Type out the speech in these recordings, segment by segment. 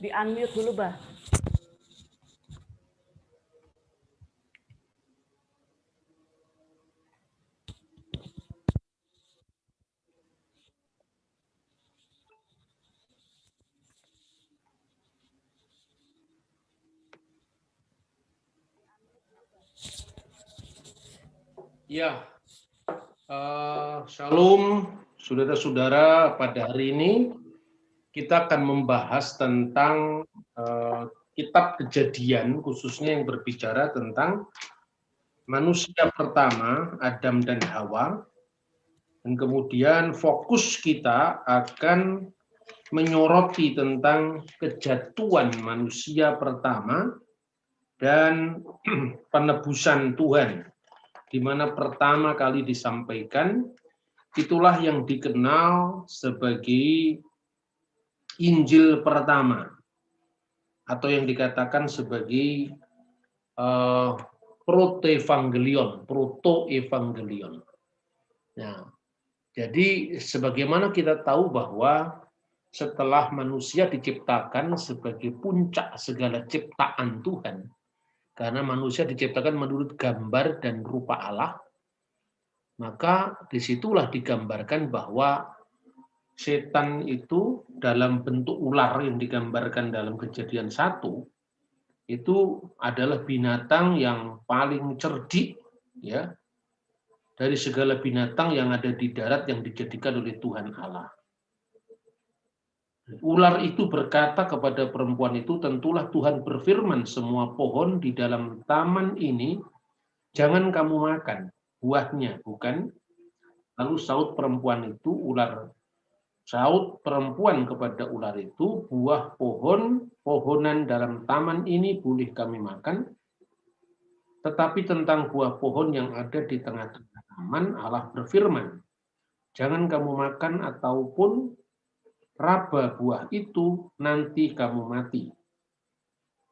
Di unmute dulu, Bah. Ya, Shalom saudara-saudara, pada hari ini kita akan membahas tentang kitab Kejadian, khususnya yang berbicara tentang manusia pertama, Adam dan Hawa. Dan kemudian fokus kita akan menyoroti tentang kejatuhan manusia pertama dan penebusan Tuhan, di mana pertama kali disampaikan, itulah yang dikenal sebagai Injil pertama, atau yang dikatakan sebagai protoevangelion. Nah, jadi sebagaimana kita tahu bahwa setelah manusia diciptakan sebagai puncak segala ciptaan Tuhan, karena manusia diciptakan menurut gambar dan rupa Allah, maka disitulah digambarkan bahwa setan itu dalam bentuk ular yang digambarkan dalam Kejadian 1, itu adalah binatang yang paling cerdik, ya, dari segala binatang yang ada di darat yang dijadikan oleh Tuhan Allah. Ular itu berkata kepada perempuan itu, tentulah Tuhan berfirman, semua pohon di dalam taman ini jangan kamu makan buahnya, bukan? Lalu saut perempuan kepada ular itu, buah pohonan dalam taman ini boleh kami makan, tetapi tentang buah pohon yang ada di tengah-tengah taman, Allah berfirman, jangan kamu makan ataupun raba buah itu, nanti kamu mati.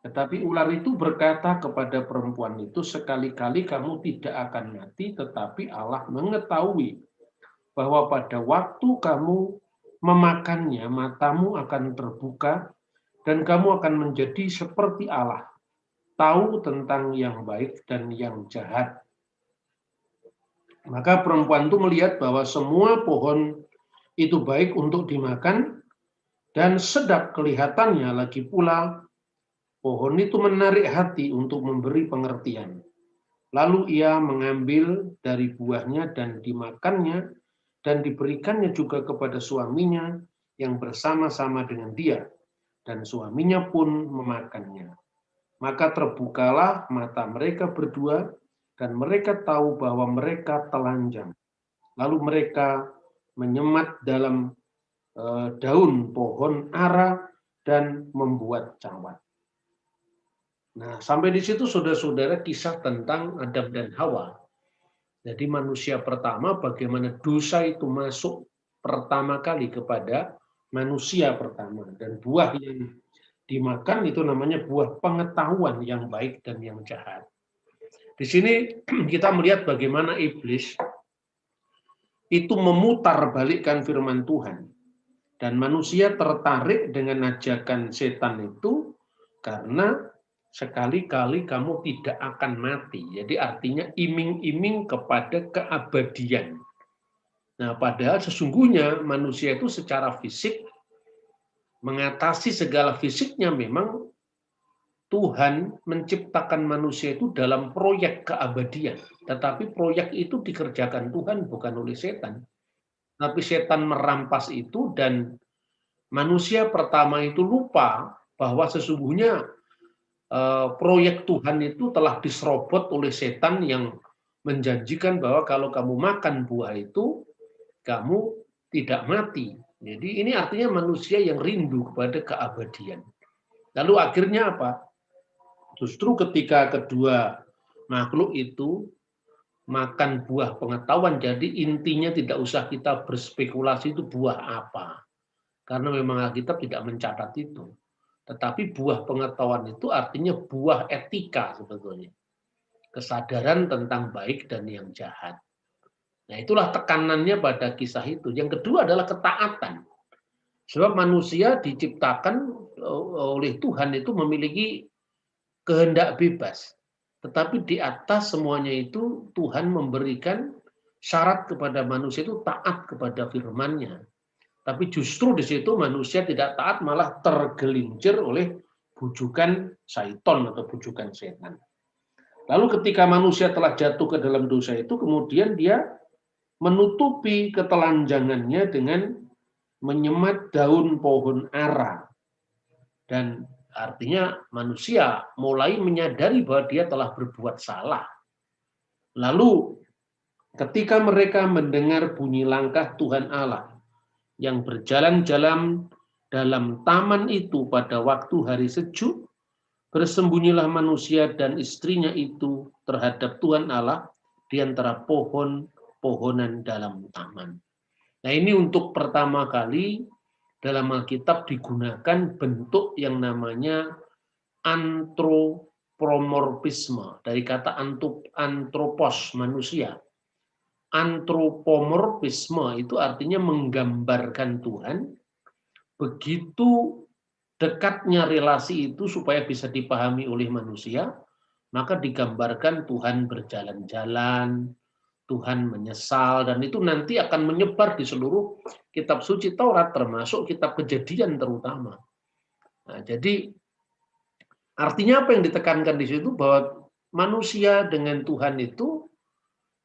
Tetapi ular itu berkata kepada perempuan itu, sekali-kali kamu tidak akan mati, tetapi Allah mengetahui bahwa pada waktu kamu memakannya, matamu akan terbuka, dan kamu akan menjadi seperti Allah, tahu tentang yang baik dan yang jahat. Maka perempuan itu melihat bahwa semua pohon itu baik untuk dimakan, dan sedap kelihatannya, lagi pula pohon itu menarik hati untuk memberi pengertian. Lalu ia mengambil dari buahnya dan dimakannya, dan diberikannya juga kepada suaminya yang bersama-sama dengan dia, dan suaminya pun memakannya. Maka terbukalah mata mereka berdua, dan mereka tahu bahwa mereka telanjang. Lalu mereka menyemat dalam daun pohon ara dan membuat cawat. Nah, sampai di situ saudara-saudara kisah tentang Adam dan Hawa. Jadi manusia pertama, bagaimana dosa itu masuk pertama kali kepada manusia pertama, dan buah yang dimakan itu namanya buah pengetahuan yang baik dan yang jahat. Di sini kita melihat bagaimana iblis itu memutarbalikkan firman Tuhan. Dan manusia tertarik dengan ajakan setan itu karena sekali-kali kamu tidak akan mati. Jadi artinya iming-iming kepada keabadian. Nah, padahal sesungguhnya manusia itu secara fisik mengatasi segala fisiknya, memang Tuhan menciptakan manusia itu dalam proyek keabadian. Tetapi proyek itu dikerjakan Tuhan, bukan oleh setan. Tapi setan merampas itu, dan manusia pertama itu lupa bahwa sesungguhnya proyek Tuhan itu telah diserobot oleh setan yang menjanjikan bahwa kalau kamu makan buah itu, kamu tidak mati. Jadi ini artinya manusia yang rindu kepada keabadian. Lalu akhirnya apa? Justru ketika kedua makhluk itu makan buah pengetahuan, jadi intinya tidak usah kita berspekulasi itu buah apa. Karena memang Alkitab tidak mencatat itu. Tetapi buah pengetahuan itu artinya buah etika sebetulnya. Kesadaran tentang baik dan yang jahat. Nah, itulah tekanannya pada kisah itu. Yang kedua adalah ketaatan. Sebab manusia diciptakan oleh Tuhan itu memiliki kehendak bebas. Tetapi di atas semuanya itu Tuhan memberikan syarat kepada manusia itu taat kepada firman-Nya. Tapi justru di situ manusia tidak taat, malah tergelincir oleh bujukan syaiton atau bujukan setan. Lalu ketika manusia telah jatuh ke dalam dosa itu, kemudian dia menutupi ketelanjangannya dengan menyemat daun pohon ara. Dan artinya manusia mulai menyadari bahwa dia telah berbuat salah. Lalu ketika mereka mendengar bunyi langkah Tuhan Allah yang berjalan-jalan dalam taman itu pada waktu hari sejuk, bersembunyilah manusia dan istrinya itu terhadap Tuhan Allah di antara pohon-pohonan dalam taman. Nah, ini untuk pertama kali dalam Alkitab digunakan bentuk yang namanya antropomorfisme, dari kata antropos, manusia. Antropomorfisme itu artinya menggambarkan Tuhan, begitu dekatnya relasi itu supaya bisa dipahami oleh manusia, maka digambarkan Tuhan berjalan-jalan, Tuhan menyesal, dan itu nanti akan menyebar di seluruh kitab suci Taurat, termasuk kitab Kejadian terutama. Nah, jadi artinya apa yang ditekankan di situ, bahwa manusia dengan Tuhan itu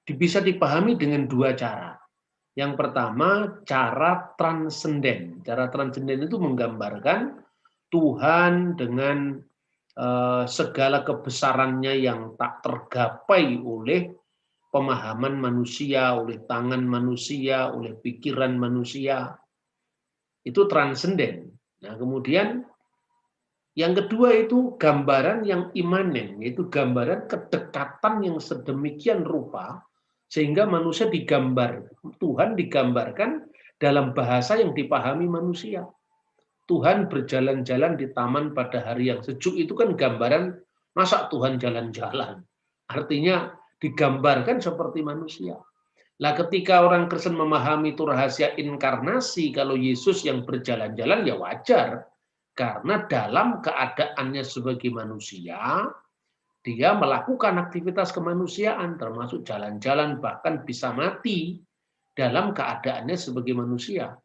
bisa dipahami dengan dua cara. Yang pertama, cara transenden. Cara transenden itu menggambarkan Tuhan dengan segala kebesarannya yang tak tergapai oleh pemahaman manusia, oleh tangan manusia, oleh pikiran manusia. Itu transenden. Nah, kemudian yang kedua itu gambaran yang imanen, yaitu gambaran kedekatan yang sedemikian rupa sehingga manusia Tuhan digambarkan dalam bahasa yang dipahami manusia. Tuhan berjalan-jalan di taman pada hari yang sejuk, itu kan gambaran, masa Tuhan jalan-jalan? Artinya digambarkan seperti manusia. Nah, ketika orang Kristen memahami itu rahasia inkarnasi, kalau Yesus yang berjalan-jalan ya wajar. Karena dalam keadaannya sebagai manusia, dia melakukan aktivitas kemanusiaan, termasuk jalan-jalan, bahkan bisa mati dalam keadaannya sebagai manusia.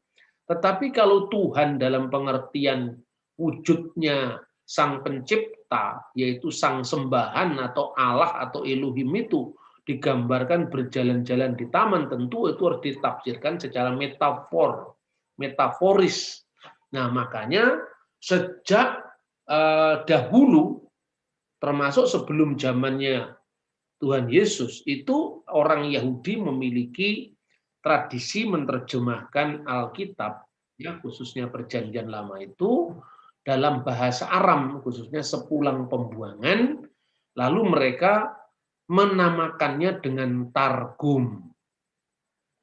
Tetapi kalau Tuhan dalam pengertian wujudnya Sang Pencipta, yaitu Sang Sembahan atau Allah atau Elohim itu, digambarkan berjalan-jalan di taman, tentu itu harus ditafsirkan secara metaforis. Nah, makanya sejak dahulu, termasuk sebelum zamannya Tuhan Yesus, itu orang Yahudi memiliki tradisi menerjemahkan Alkitab, ya khususnya Perjanjian Lama itu dalam bahasa Aram, khususnya sepulang pembuangan, lalu mereka menamakannya dengan Targum.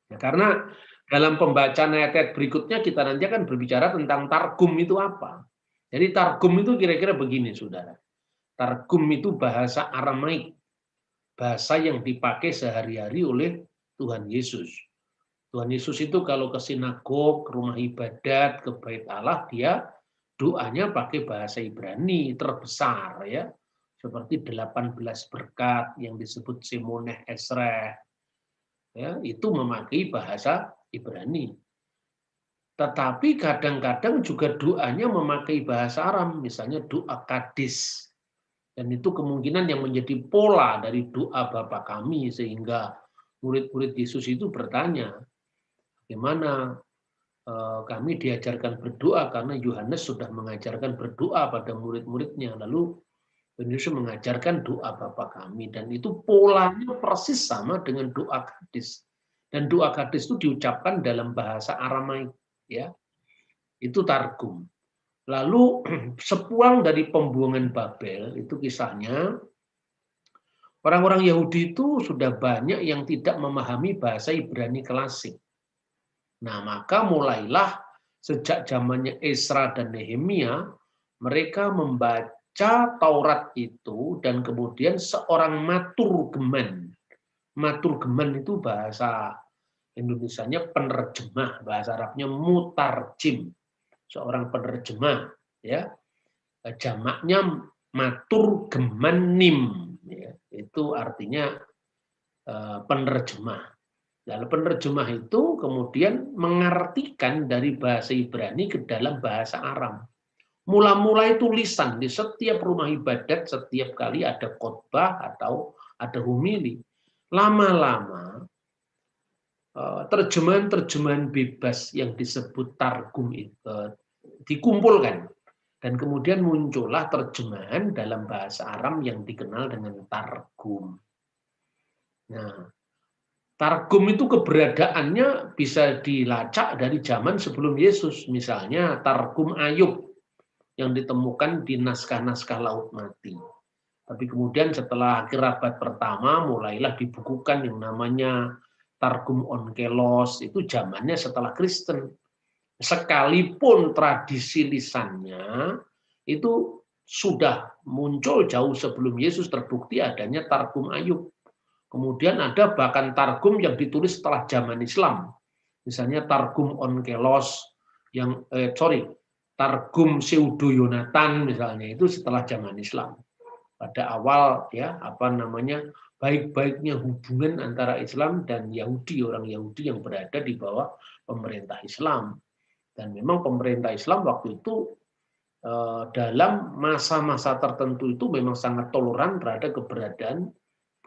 Ya, karena dalam pembacaan ayat-ayat berikutnya kita nanti akan berbicara tentang Targum itu apa. Jadi Targum itu kira-kira begini, saudara. Targum itu bahasa Aramaik, bahasa yang dipakai sehari-hari oleh Tuhan Yesus. Tuhan Yesus itu kalau ke sinagog, ke rumah ibadat, ke bait Allah, dia doanya pakai bahasa Ibrani terbesar, ya. Seperti 18 berkat yang disebut Shemoneh Esreh, ya, itu memakai bahasa Ibrani. Tetapi kadang-kadang juga doanya memakai bahasa Aram, misalnya doa Kadis. Dan itu kemungkinan yang menjadi pola dari doa Bapa kami, sehingga murid-murid Yesus itu bertanya, bagaimana kami diajarkan berdoa, karena Yohanes sudah mengajarkan berdoa pada murid-muridnya. Lalu Yesus mengajarkan doa Bapa kami, dan itu polanya persis sama dengan doa Kadis. Dan doa Kadis itu diucapkan dalam bahasa Aramaik, ya. Itu Targum. Lalu sepulang dari pembuangan Babel, itu kisahnya orang-orang Yahudi itu sudah banyak yang tidak memahami bahasa Ibrani klasik. Nah, maka mulailah sejak zamannya Esra dan Nehemia, mereka membaca Taurat itu, dan kemudian seorang maturgeman. Maturgeman itu bahasa Indonesianya penerjemah, bahasa Arabnya mutarjim. seorang penerjemah, ya. Jamaknya matur gemanim, ya. Itu artinya penerjemah. Lalu penerjemah itu kemudian mengartikan dari bahasa Ibrani ke dalam bahasa Aram. Mula-mula itu lisan, di setiap rumah ibadat setiap kali ada khotbah atau ada homili. Lama-lama terjemahan-terjemahan bebas yang disebut targum itu dikumpulkan, dan kemudian muncullah terjemahan dalam bahasa Aram yang dikenal dengan targum. Nah, targum itu keberadaannya bisa dilacak dari zaman sebelum Yesus. Misalnya targum Ayub yang ditemukan di naskah-naskah Laut Mati. Tapi kemudian setelah akhir abad pertama mulailah dibukukan yang namanya Targum Onkelos, itu zamannya setelah Kristen. Sekalipun tradisi lisannya itu sudah muncul jauh sebelum Yesus, terbukti adanya Targum Ayub. Kemudian ada bahkan Targum yang ditulis setelah zaman Islam. Misalnya Targum Onkelos yang Targum Pseudo Yonatan misalnya, itu setelah zaman Islam. Pada awal baik-baiknya hubungan antara Islam dan Yahudi, orang Yahudi yang berada di bawah pemerintah Islam. Dan memang pemerintah Islam waktu itu dalam masa-masa tertentu itu memang sangat toleran terhadap keberadaan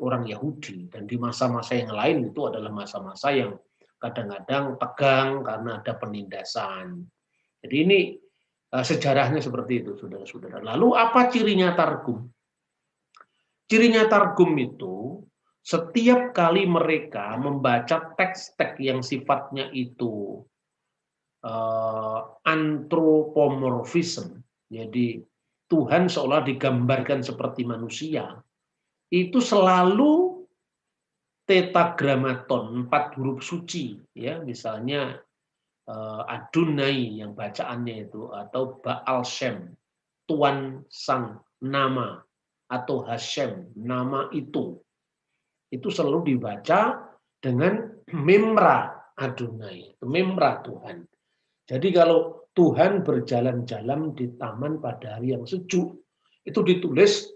orang Yahudi, dan di masa-masa yang lain itu adalah masa-masa yang kadang-kadang tegang karena ada penindasan. Jadi ini sejarahnya seperti itu, saudara-saudara. Lalu apa cirinya targum? Cirinya targum itu setiap kali mereka membaca teks-teks yang sifatnya itu antropomorfisme, jadi Tuhan seolah digambarkan seperti manusia, itu selalu tetragrammaton, 4 huruf suci, ya, misalnya Adonai yang bacaannya itu, atau Baal Shem, Tuhan Sang Nama, atau Hashem, nama itu selalu dibaca dengan memra Adonai, memra Tuhan. Jadi kalau Tuhan berjalan-jalan di taman pada hari yang sejuk, itu ditulis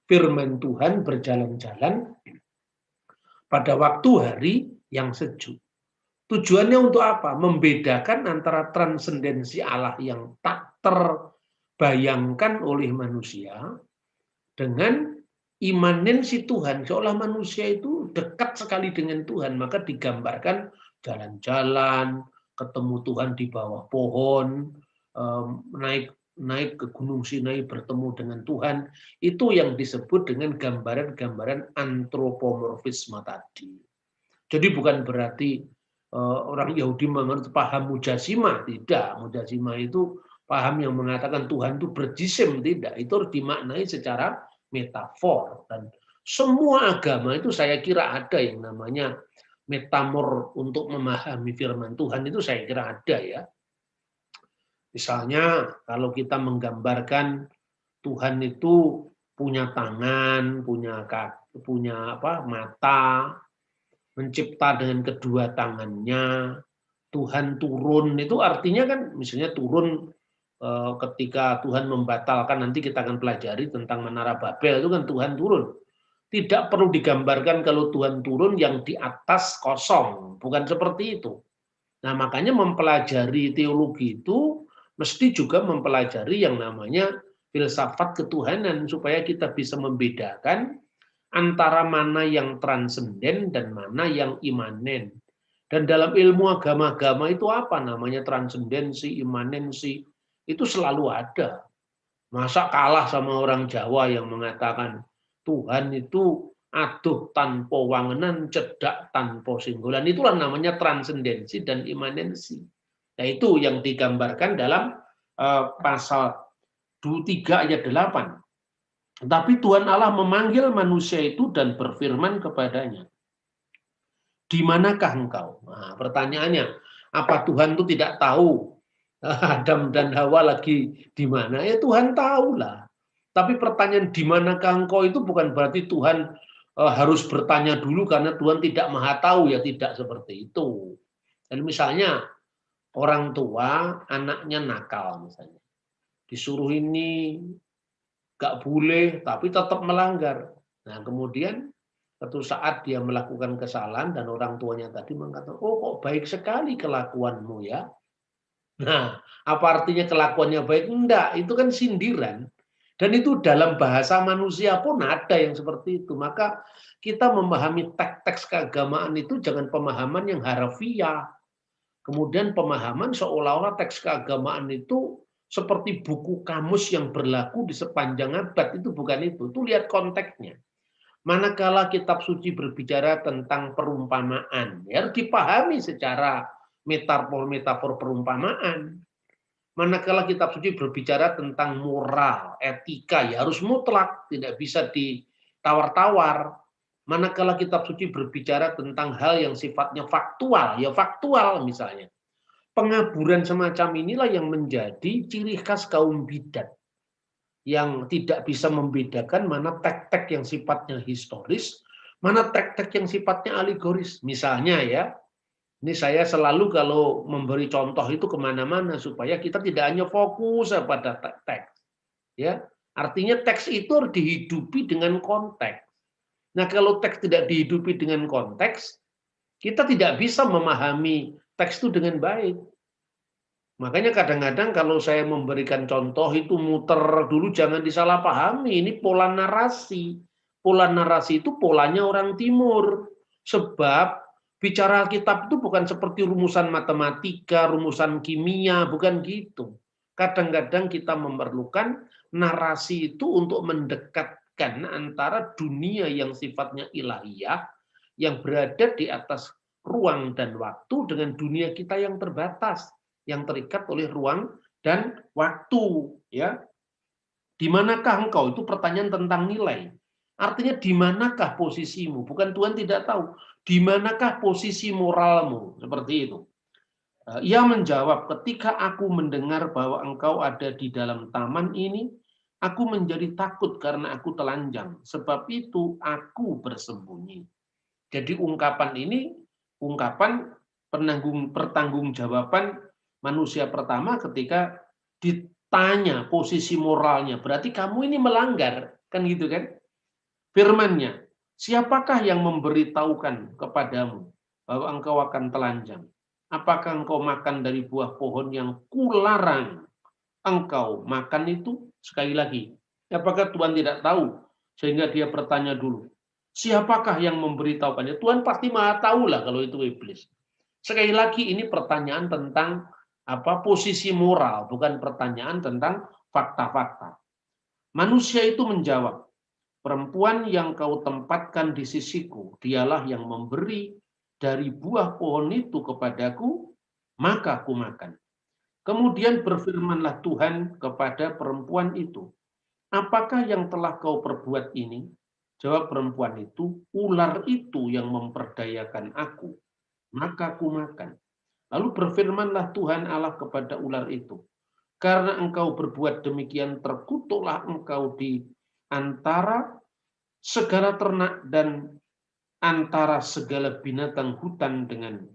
firman Tuhan berjalan-jalan pada waktu hari yang sejuk. Tujuannya untuk apa? Membedakan antara transendensi Allah yang tak terbayangkan oleh manusia dengan imanensi Tuhan, seolah manusia itu dekat sekali dengan Tuhan, maka digambarkan jalan-jalan, ketemu Tuhan di bawah pohon, naik ke Gunung Sinai bertemu dengan Tuhan. Itu yang disebut dengan gambaran-gambaran antropomorfisme tadi. Jadi bukan berarti orang Yahudi mengerti paham mujazimah, tidak. Mujazimah itu paham yang mengatakan Tuhan itu berjisim, tidak. Itu harus dimaknai secara metafor, dan semua agama itu saya kira ada yang namanya metamor untuk memahami firman Tuhan, itu saya kira ada, ya. Misalnya kalau kita menggambarkan Tuhan itu punya tangan, punya mata, mencipta dengan kedua tangannya, Tuhan turun, itu artinya kan misalnya turun ketika Tuhan membatalkan, nanti kita akan pelajari tentang Menara Babel, itu kan Tuhan turun. Tidak perlu digambarkan kalau Tuhan turun yang di atas kosong, bukan seperti itu. Nah, makanya mempelajari teologi itu mesti juga mempelajari yang namanya filsafat ketuhanan, supaya kita bisa membedakan antara mana yang transenden dan mana yang imanen. Dan dalam ilmu agama-agama itu apa namanya transendensi, imanensi, itu selalu ada. Masa kalah sama orang Jawa yang mengatakan Tuhan itu aduh tanpa wangenan, cedak tanpa singgolan. Itulah namanya transendensi dan imanensi. Nah, itu yang digambarkan dalam pasal 23 ayat 8. Tapi Tuhan Allah memanggil manusia itu dan berfirman kepadanya, di manakah engkau? Nah, pertanyaannya, apa Tuhan itu tidak tahu Adam dan Hawa lagi di mana? Ya Tuhan tahulah. Tapi pertanyaan di manakah engkau itu bukan berarti Tuhan harus bertanya dulu karena Tuhan tidak maha tahu, ya tidak seperti itu. Dan misalnya orang tua anaknya nakal misalnya. Disuruh ini nggak boleh, tapi tetap melanggar. Nah, kemudian suatu saat dia melakukan kesalahan dan orang tuanya tadi mengatakan, oh kok baik sekali kelakuanmu ya. Nah, apa artinya kelakuannya baik? Enggak, itu kan sindiran. Dan itu dalam bahasa manusia pun ada yang seperti itu. Maka kita memahami teks-teks keagamaan itu jangan pemahaman yang harafiah. Kemudian pemahaman seolah-olah teks keagamaan itu seperti buku kamus yang berlaku di sepanjang abad. Itu bukan itu. Itu lihat konteksnya. Manakala kitab suci berbicara tentang perumpamaan, ya harus dipahami secara metafor perumpamaan. Manakala kitab suci berbicara tentang moral, etika, ya harus mutlak, tidak bisa ditawar-tawar. Manakala kitab suci berbicara tentang hal yang sifatnya faktual, ya faktual misalnya. Pengaburan semacam inilah yang menjadi ciri khas kaum bidat, yang tidak bisa membedakan mana tek-tek yang sifatnya historis, mana tek-tek yang sifatnya alegoris. Misalnya ya, ini saya selalu kalau memberi contoh itu kemana-mana supaya kita tidak hanya fokus pada teks. Ya, artinya teks itu harus dihidupi dengan konteks. Nah, kalau teks tidak dihidupi dengan konteks, kita tidak bisa memahami teks itu dengan baik. Makanya kadang-kadang kalau saya memberikan contoh itu muter dulu, jangan disalahpahami. Ini pola narasi. Pola narasi itu polanya orang timur. Sebab bicara Alkitab itu bukan seperti rumusan matematika, rumusan kimia, bukan gitu. Kadang-kadang kita memerlukan narasi itu untuk mendekatkan antara dunia yang sifatnya ilahiyah, yang berada di atas ruang dan waktu, dengan dunia kita yang terbatas, yang terikat oleh ruang dan waktu, ya. Di manakah engkau? Itu pertanyaan tentang nilai. Artinya di manakah posisimu? Bukan Tuhan tidak tahu. Di manakah posisi moralmu? Seperti itu. Ia menjawab, ketika aku mendengar bahwa engkau ada di dalam taman ini, aku menjadi takut karena aku telanjang. Sebab itu aku bersembunyi. Jadi ungkapan ini ungkapan pertanggungjawaban manusia pertama ketika ditanya posisi moralnya. Berarti kamu ini melanggar, kan gitu kan? Firman-Nya, siapakah yang memberitahukan kepadamu bahwa engkau akan telanjang? Apakah engkau makan dari buah pohon yang kularang engkau makan itu? Sekali lagi, apakah Tuhan tidak tahu? Sehingga dia bertanya dulu, siapakah yang memberitahukannya? Tuhan pasti maha tahu lah kalau itu iblis. Sekali lagi ini pertanyaan tentang posisi moral, bukan pertanyaan tentang fakta-fakta. Manusia itu menjawab, perempuan yang kau tempatkan di sisiku, dialah yang memberi dari buah pohon itu kepadaku, maka aku makan. Kemudian berfirmanlah Tuhan kepada perempuan itu, apakah yang telah kau perbuat ini? Jawab perempuan itu, ular itu yang memperdayakan aku, maka aku makan. Lalu berfirmanlah Tuhan Allah kepada ular itu, karena engkau berbuat demikian, terkutuklah engkau di antara segala ternak dan antara segala binatang hutan, dengan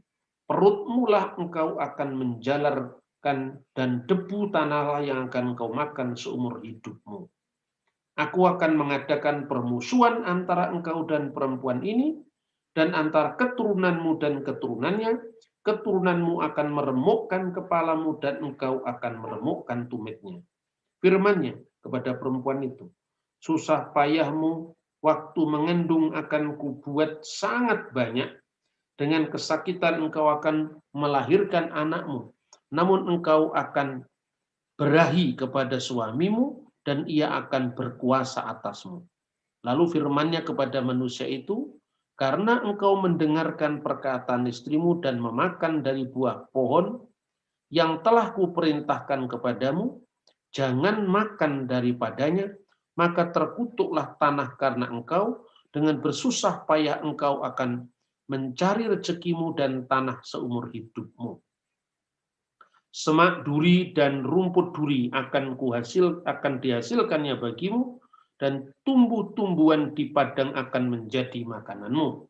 perutmu lah engkau akan menjalarkan, dan debu tanahlah yang akan engkau makan seumur hidupmu. Aku akan mengadakan permusuhan antara engkau dan perempuan ini, dan antara keturunanmu dan keturunannya. Keturunanmu akan meremukkan kepalamu, dan engkau akan meremukkan tumitnya. Firman-Nya kepada perempuan itu, susah payahmu waktu mengandung akan kubuat sangat banyak, dengan kesakitan engkau akan melahirkan anakmu, namun engkau akan berahi kepada suamimu, dan ia akan berkuasa atasmu. Lalu firman-Nya kepada manusia itu, karena engkau mendengarkan perkataan istrimu dan memakan dari buah pohon yang telah kuperintahkan kepadamu, jangan makan daripadanya, maka terkutuklah tanah karena engkau, dengan bersusah payah engkau akan mencari rezekimu dan tanah seumur hidupmu. Semak duri dan rumput duri akan dihasilkannya bagimu, dan tumbuh-tumbuhan di padang akan menjadi makananmu.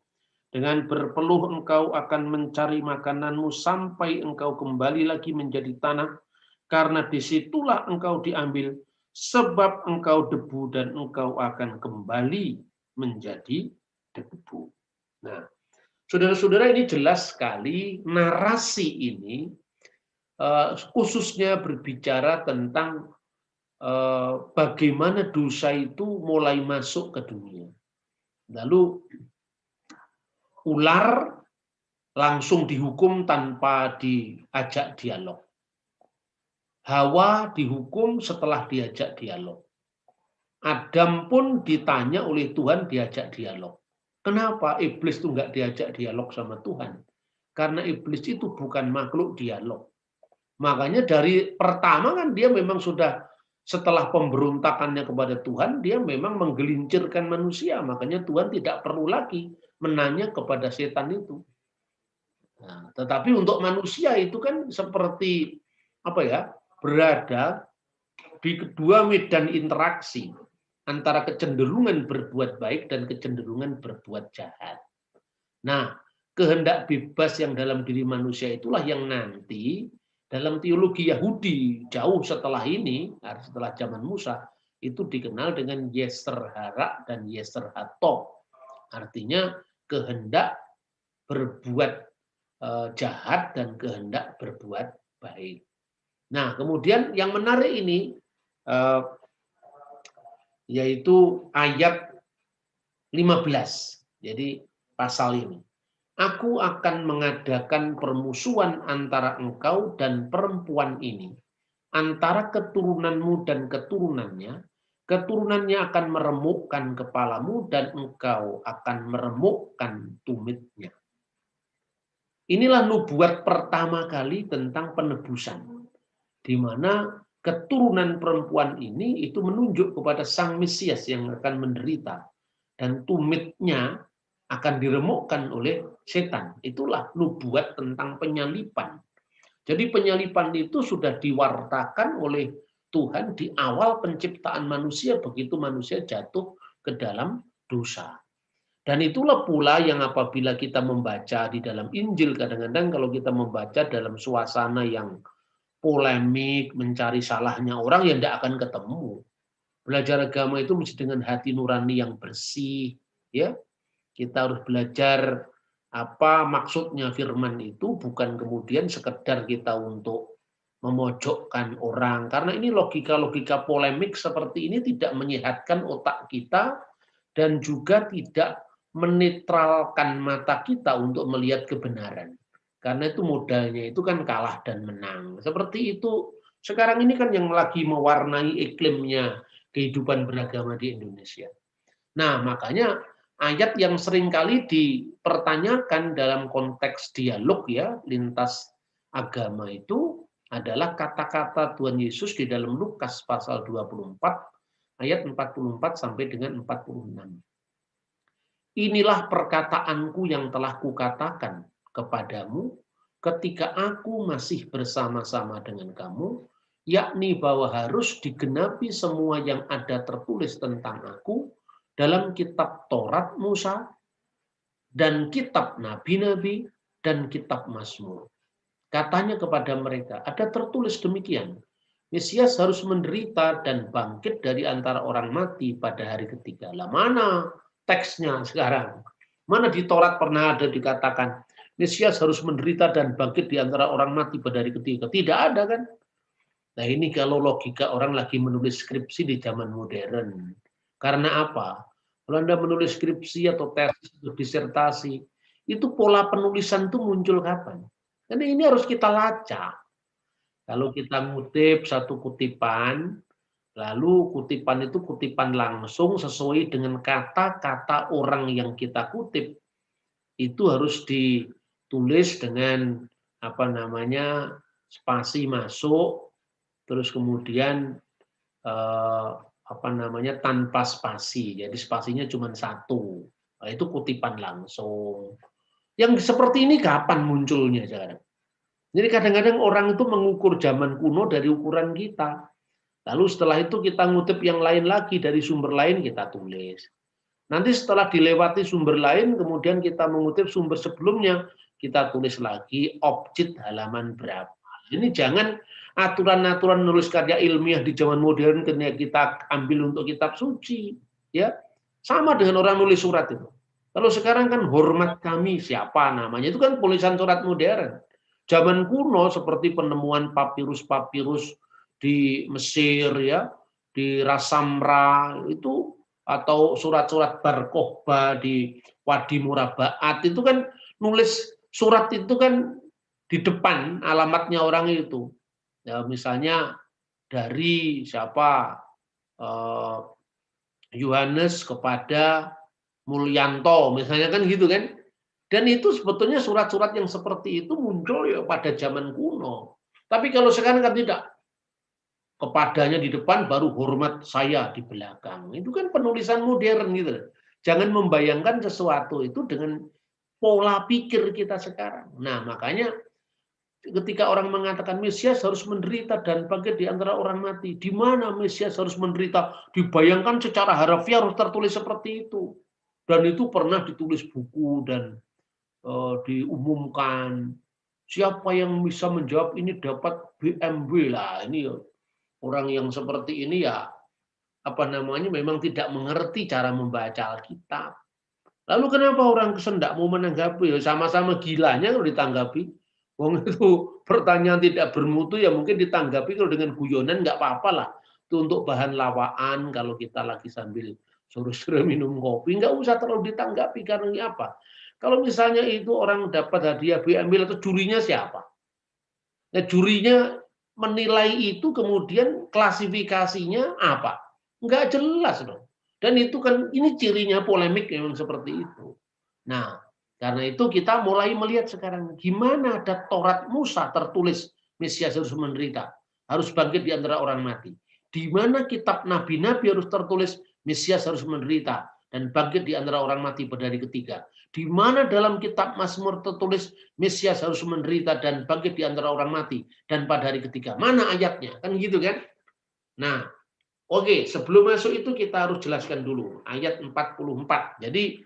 Dengan berpeluh engkau akan mencari makananmu sampai engkau kembali lagi menjadi tanah, karena disitulah engkau diambil, sebab engkau debu dan engkau akan kembali menjadi debu. Nah, saudara-saudara, ini jelas sekali narasi ini khususnya berbicara tentang bagaimana dosa itu mulai masuk ke dunia. Lalu ular langsung dihukum tanpa diajak dialog. Hawa dihukum setelah diajak dialog. Adam pun ditanya oleh Tuhan, diajak dialog. Kenapa iblis itu nggak diajak dialog sama Tuhan? Karena iblis itu bukan makhluk dialog. Makanya dari pertama kan dia memang sudah, setelah pemberontakannya kepada Tuhan, dia memang menggelincirkan manusia. Makanya Tuhan tidak perlu lagi menanya kepada setan itu. Nah, tetapi untuk manusia itu kan seperti berada di kedua medan interaksi antara kecenderungan berbuat baik dan kecenderungan berbuat jahat. Nah, kehendak bebas yang dalam diri manusia itulah yang nanti dalam teologi Yahudi jauh setelah ini, setelah zaman Musa, itu dikenal dengan Yeser Hara dan Yeser Hatov. Artinya kehendak berbuat jahat dan kehendak berbuat baik. Nah, kemudian yang menarik ini yaitu ayat 15. Jadi pasal ini. Aku akan mengadakan permusuhan antara engkau dan perempuan ini, antara keturunanmu dan keturunannya. Keturunannya akan meremukkan kepalamu dan engkau akan meremukkan tumitnya. Inilah nubuat pertama kali tentang penebusan, di mana keturunan perempuan ini itu menunjuk kepada Sang Mesias yang akan menderita, dan tumitnya akan diremukkan oleh setan. Itulah nubuat tentang penyalipan. Jadi penyalipan itu sudah diwartakan oleh Tuhan di awal penciptaan manusia, begitu manusia jatuh ke dalam dosa. Dan itulah pula yang apabila kita membaca di dalam Injil, kadang-kadang kalau kita membaca dalam suasana yang polemik, mencari salahnya orang, yang tidak akan ketemu. Belajar agama itu mesti dengan hati nurani yang bersih, ya. Kita harus belajar apa maksudnya firman itu, bukan kemudian sekedar kita untuk memojokkan orang. Karena ini logika-logika polemik seperti ini tidak menyehatkan otak kita dan juga tidak menetralkan mata kita untuk melihat kebenaran. Karena itu modalnya itu kan kalah dan menang. Seperti itu sekarang ini kan yang lagi mewarnai iklimnya kehidupan beragama di Indonesia. Nah, makanya ayat yang seringkali dipertanyakan dalam konteks dialog ya lintas agama itu adalah kata-kata Tuhan Yesus di dalam Lukas pasal 24 ayat 44 sampai dengan 46. Inilah perkataanku yang telah kukatakan kepadamu ketika aku masih bersama-sama dengan kamu, yakni bahwa harus digenapi semua yang ada tertulis tentang aku dalam kitab Taurat Musa dan kitab nabi-nabi dan kitab Mazmur. Katanya kepada mereka, ada tertulis demikian, Mesias harus menderita dan bangkit dari antara orang mati pada hari ketiga. Lah mana teksnya sekarang? Mana di Taurat pernah ada dikatakan Mesias harus menderita dan bangkit di antara orang mati pada hari ketiga? Tidak ada kan? Nah ini kalau logika orang lagi menulis skripsi di zaman modern. Karena apa? Kalau Anda menulis skripsi atau tesis atau disertasi, itu pola penulisan itu muncul kapan? Karena ini harus kita lacak. Kalau kita ngutip satu kutipan, lalu kutipan itu kutipan langsung sesuai dengan kata-kata orang yang kita kutip, itu harus ditulis dengan spasi masuk, terus kemudian tanpa spasi. Jadi spasinya cuma satu. Nah, itu kutipan langsung. Yang seperti ini kapan munculnya sekarang? Jadi kadang-kadang orang itu mengukur zaman kuno dari ukuran kita. Lalu setelah itu kita ngutip yang lain lagi dari sumber lain kita tulis. Nanti setelah dilewati sumber lain, kemudian kita mengutip sumber sebelumnya, kita tulis lagi objek halaman berapa. Ini jangan aturan-aturan nulis karya ilmiah di zaman modern kita ambil untuk kitab suci, ya. Sama dengan orang nulis surat itu. Kalau sekarang kan hormat kami siapa namanya, itu kan tulisan surat modern. Zaman kuno seperti penemuan papirus-papirus di Mesir, ya, di Rasamra itu, atau surat-surat Bar-Kokhba di Wadi Murabaat itu kan nulis surat itu kan di depan alamatnya orang itu. Ya, misalnya dari siapa, Yohanes kepada Mulyanto, misalnya kan gitu kan. Dan itu sebetulnya surat-surat yang seperti itu muncul ya pada zaman kuno. Tapi kalau sekarang kan tidak. Kepadanya di depan, baru hormat saya di belakang. Itu kan penulisan modern gitu. Jangan membayangkan sesuatu itu dengan pola pikir kita sekarang. Nah, makanya ketika orang mengatakan Mesias harus menderita dan bangkit di antara orang mati, di mana Mesias harus menderita? Dibayangkan secara harfiah harus tertulis seperti itu. Dan itu pernah ditulis buku dan diumumkan. Siapa yang bisa menjawab ini dapat BMW lah. Ini orang yang seperti ini ya memang tidak mengerti cara membaca Alkitab. Lalu kenapa orang kesendak mau menanggapi? Sama-sama gilanya kalau ditanggapi. Wong itu pertanyaan tidak bermutu ya mungkin ditanggapi kalau dengan guyonan nggak apa-apa lah. Itu untuk bahan lawaan kalau kita lagi sambil suruh-suruh minum kopi, nggak usah terlalu ditanggapi karena ini apa? Kalau misalnya itu orang dapat hadiah BMW atau jurinya siapa? Nah, jurinya menilai itu kemudian klasifikasinya apa? Nggak jelas dong. Dan itu kan ini cirinya polemik memang seperti itu. Nah, karena itu kita mulai melihat sekarang gimana ada Taurat Musa tertulis Mesias harus menderita, harus bangkit di antara orang mati. Di mana kitab nabi-nabi harus tertulis Mesias harus menderita dan bangkit di antara orang mati pada hari ketiga. Di mana dalam kitab Mazmur tertulis Mesias harus menderita dan bangkit di antara orang mati dan pada hari ketiga. Mana ayatnya? Kan gitu kan? Nah, oke, sebelum masuk itu kita harus jelaskan dulu ayat 44. Jadi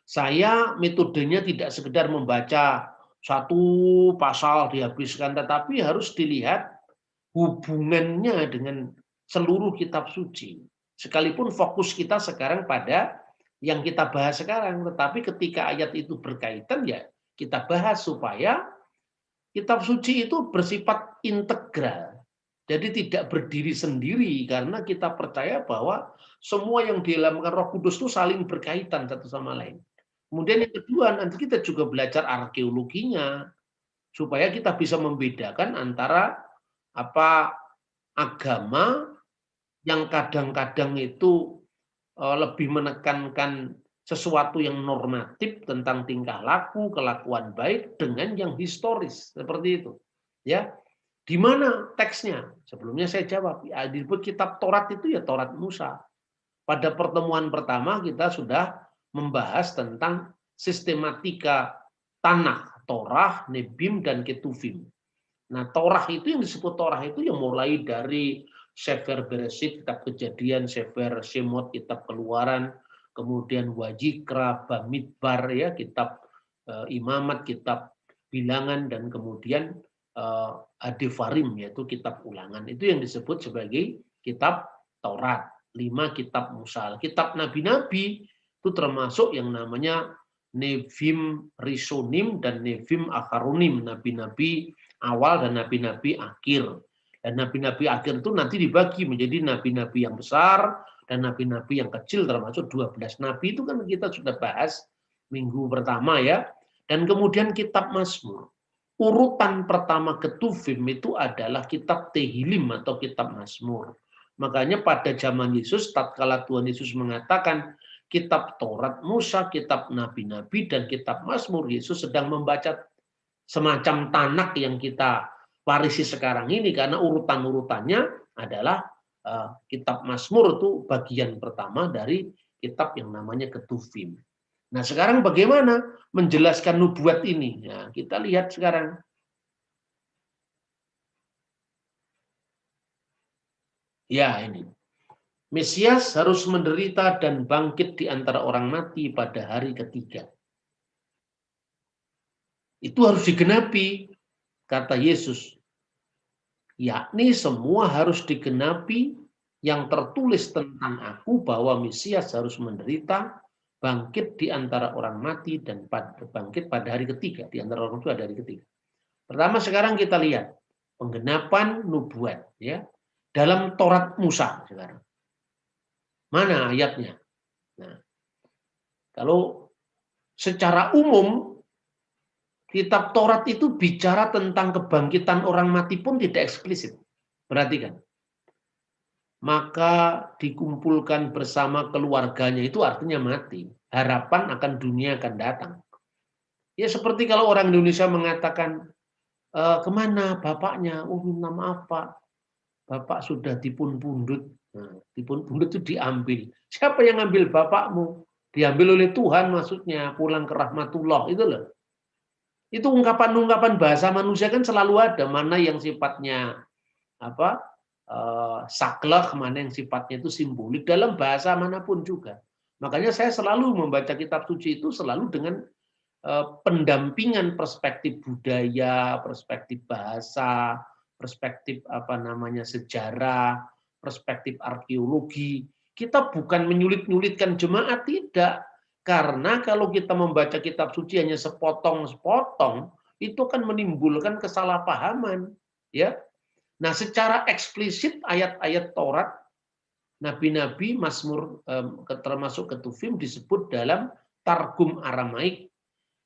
saya metodenya tidak sekedar membaca satu pasal dihabiskan, tetapi harus dilihat hubungannya dengan seluruh kitab suci. Sekalipun fokus kita sekarang pada yang kita bahas sekarang, tetapi ketika ayat itu berkaitan ya kita bahas supaya kitab suci itu bersifat integral. Jadi tidak berdiri sendiri karena kita percaya bahwa semua yang diilhamkan Roh Kudus itu saling berkaitan satu sama lain. Kemudian yang kedua, nanti kita juga belajar arkeologinya supaya kita bisa membedakan antara agama yang kadang-kadang itu lebih menekankan sesuatu yang normatif tentang tingkah laku, kelakuan baik dengan yang historis seperti itu. Ya, di mana teksnya? Sebelumnya saya jawab, ya, disebut kitab Taurat itu ya Taurat Musa. Pada pertemuan pertama kita sudah membahas tentang sistematika Tanakh, Torah, Nebim, dan Ketuvim. Nah, Torah itu yang disebut Torah itu yang mulai dari Sefer Bereshit, kitab Kejadian, Sefer Shemot, kitab Keluaran, kemudian Wajikra, Bamidbar, ya, kitab Imamat, kitab Bilangan, dan kemudian Adefarim, yaitu kitab Ulangan. Itu yang disebut sebagai kitab Taurat. 5 kitab Musa. Kitab Nabi-Nabi itu termasuk yang namanya Nevim Rishonim dan Nevim Akharonim, nabi-nabi awal dan nabi-nabi akhir. Dan nabi-nabi akhir itu nanti dibagi menjadi nabi-nabi yang besar dan nabi-nabi yang kecil, termasuk 12 nabi itu kan kita sudah bahas minggu pertama ya. Dan kemudian kitab Mazmur. Urutan pertama Ketuvim itu adalah kitab Tehilim atau kitab Mazmur. Makanya pada zaman Yesus, tatkala Tuhan Yesus mengatakan kitab Taurat Musa, kitab nabi-nabi, dan kitab Mazmur, Yesus sedang membaca semacam Tanakh yang kita warisi sekarang ini, karena urutan-urutannya adalah kitab Mazmur itu bagian pertama dari kitab yang namanya Ketuvim. Nah, sekarang bagaimana menjelaskan nubuat ini? Nah, kita lihat sekarang. Ya, ini. Mesias harus menderita dan bangkit di antara orang mati pada hari ketiga. Itu harus digenapi, kata Yesus. Yakni semua harus digenapi yang tertulis tentang aku bahwa Mesias harus menderita, bangkit di antara orang mati, dan bangkit pada hari ketiga. Di antara orang itu ada hari ketiga. Pertama sekarang kita lihat penggenapan nubuat ya dalam Taurat Musa sekarang. Mana ayatnya? Nah, kalau secara umum kitab Taurat itu bicara tentang kebangkitan orang mati pun tidak eksplisit. Perhatikan. Maka dikumpulkan bersama keluarganya itu artinya mati. Harapan akan dunia akan datang. Ya seperti kalau orang Indonesia mengatakan, kemana bapaknya? Oh minta maaf Pak, bapak sudah dipun pundut. Nah, dipun pundut itu diambil. Siapa yang ngambil bapakmu? Diambil oleh Tuhan maksudnya, pulang ke rahmatullah, itu loh. Itu ungkapan-ungkapan bahasa manusia kan selalu ada, mana yang sifatnya apa? Saklek, mana yang sifatnya itu simbolik dalam bahasa manapun juga. Makanya saya selalu membaca kitab suci itu selalu dengan pendampingan perspektif budaya, perspektif bahasa, perspektif apa namanya sejarah, perspektif arkeologi. Kita bukan menyulit-nyulitkan jemaat, tidak. Karena kalau kita membaca kitab suci hanya sepotong-sepotong, itu akan menimbulkan kesalahpahaman, ya. Nah, secara eksplisit ayat-ayat Taurat, nabi-nabi, Mazmur termasuk Ketuvim disebut dalam Targum Aramaik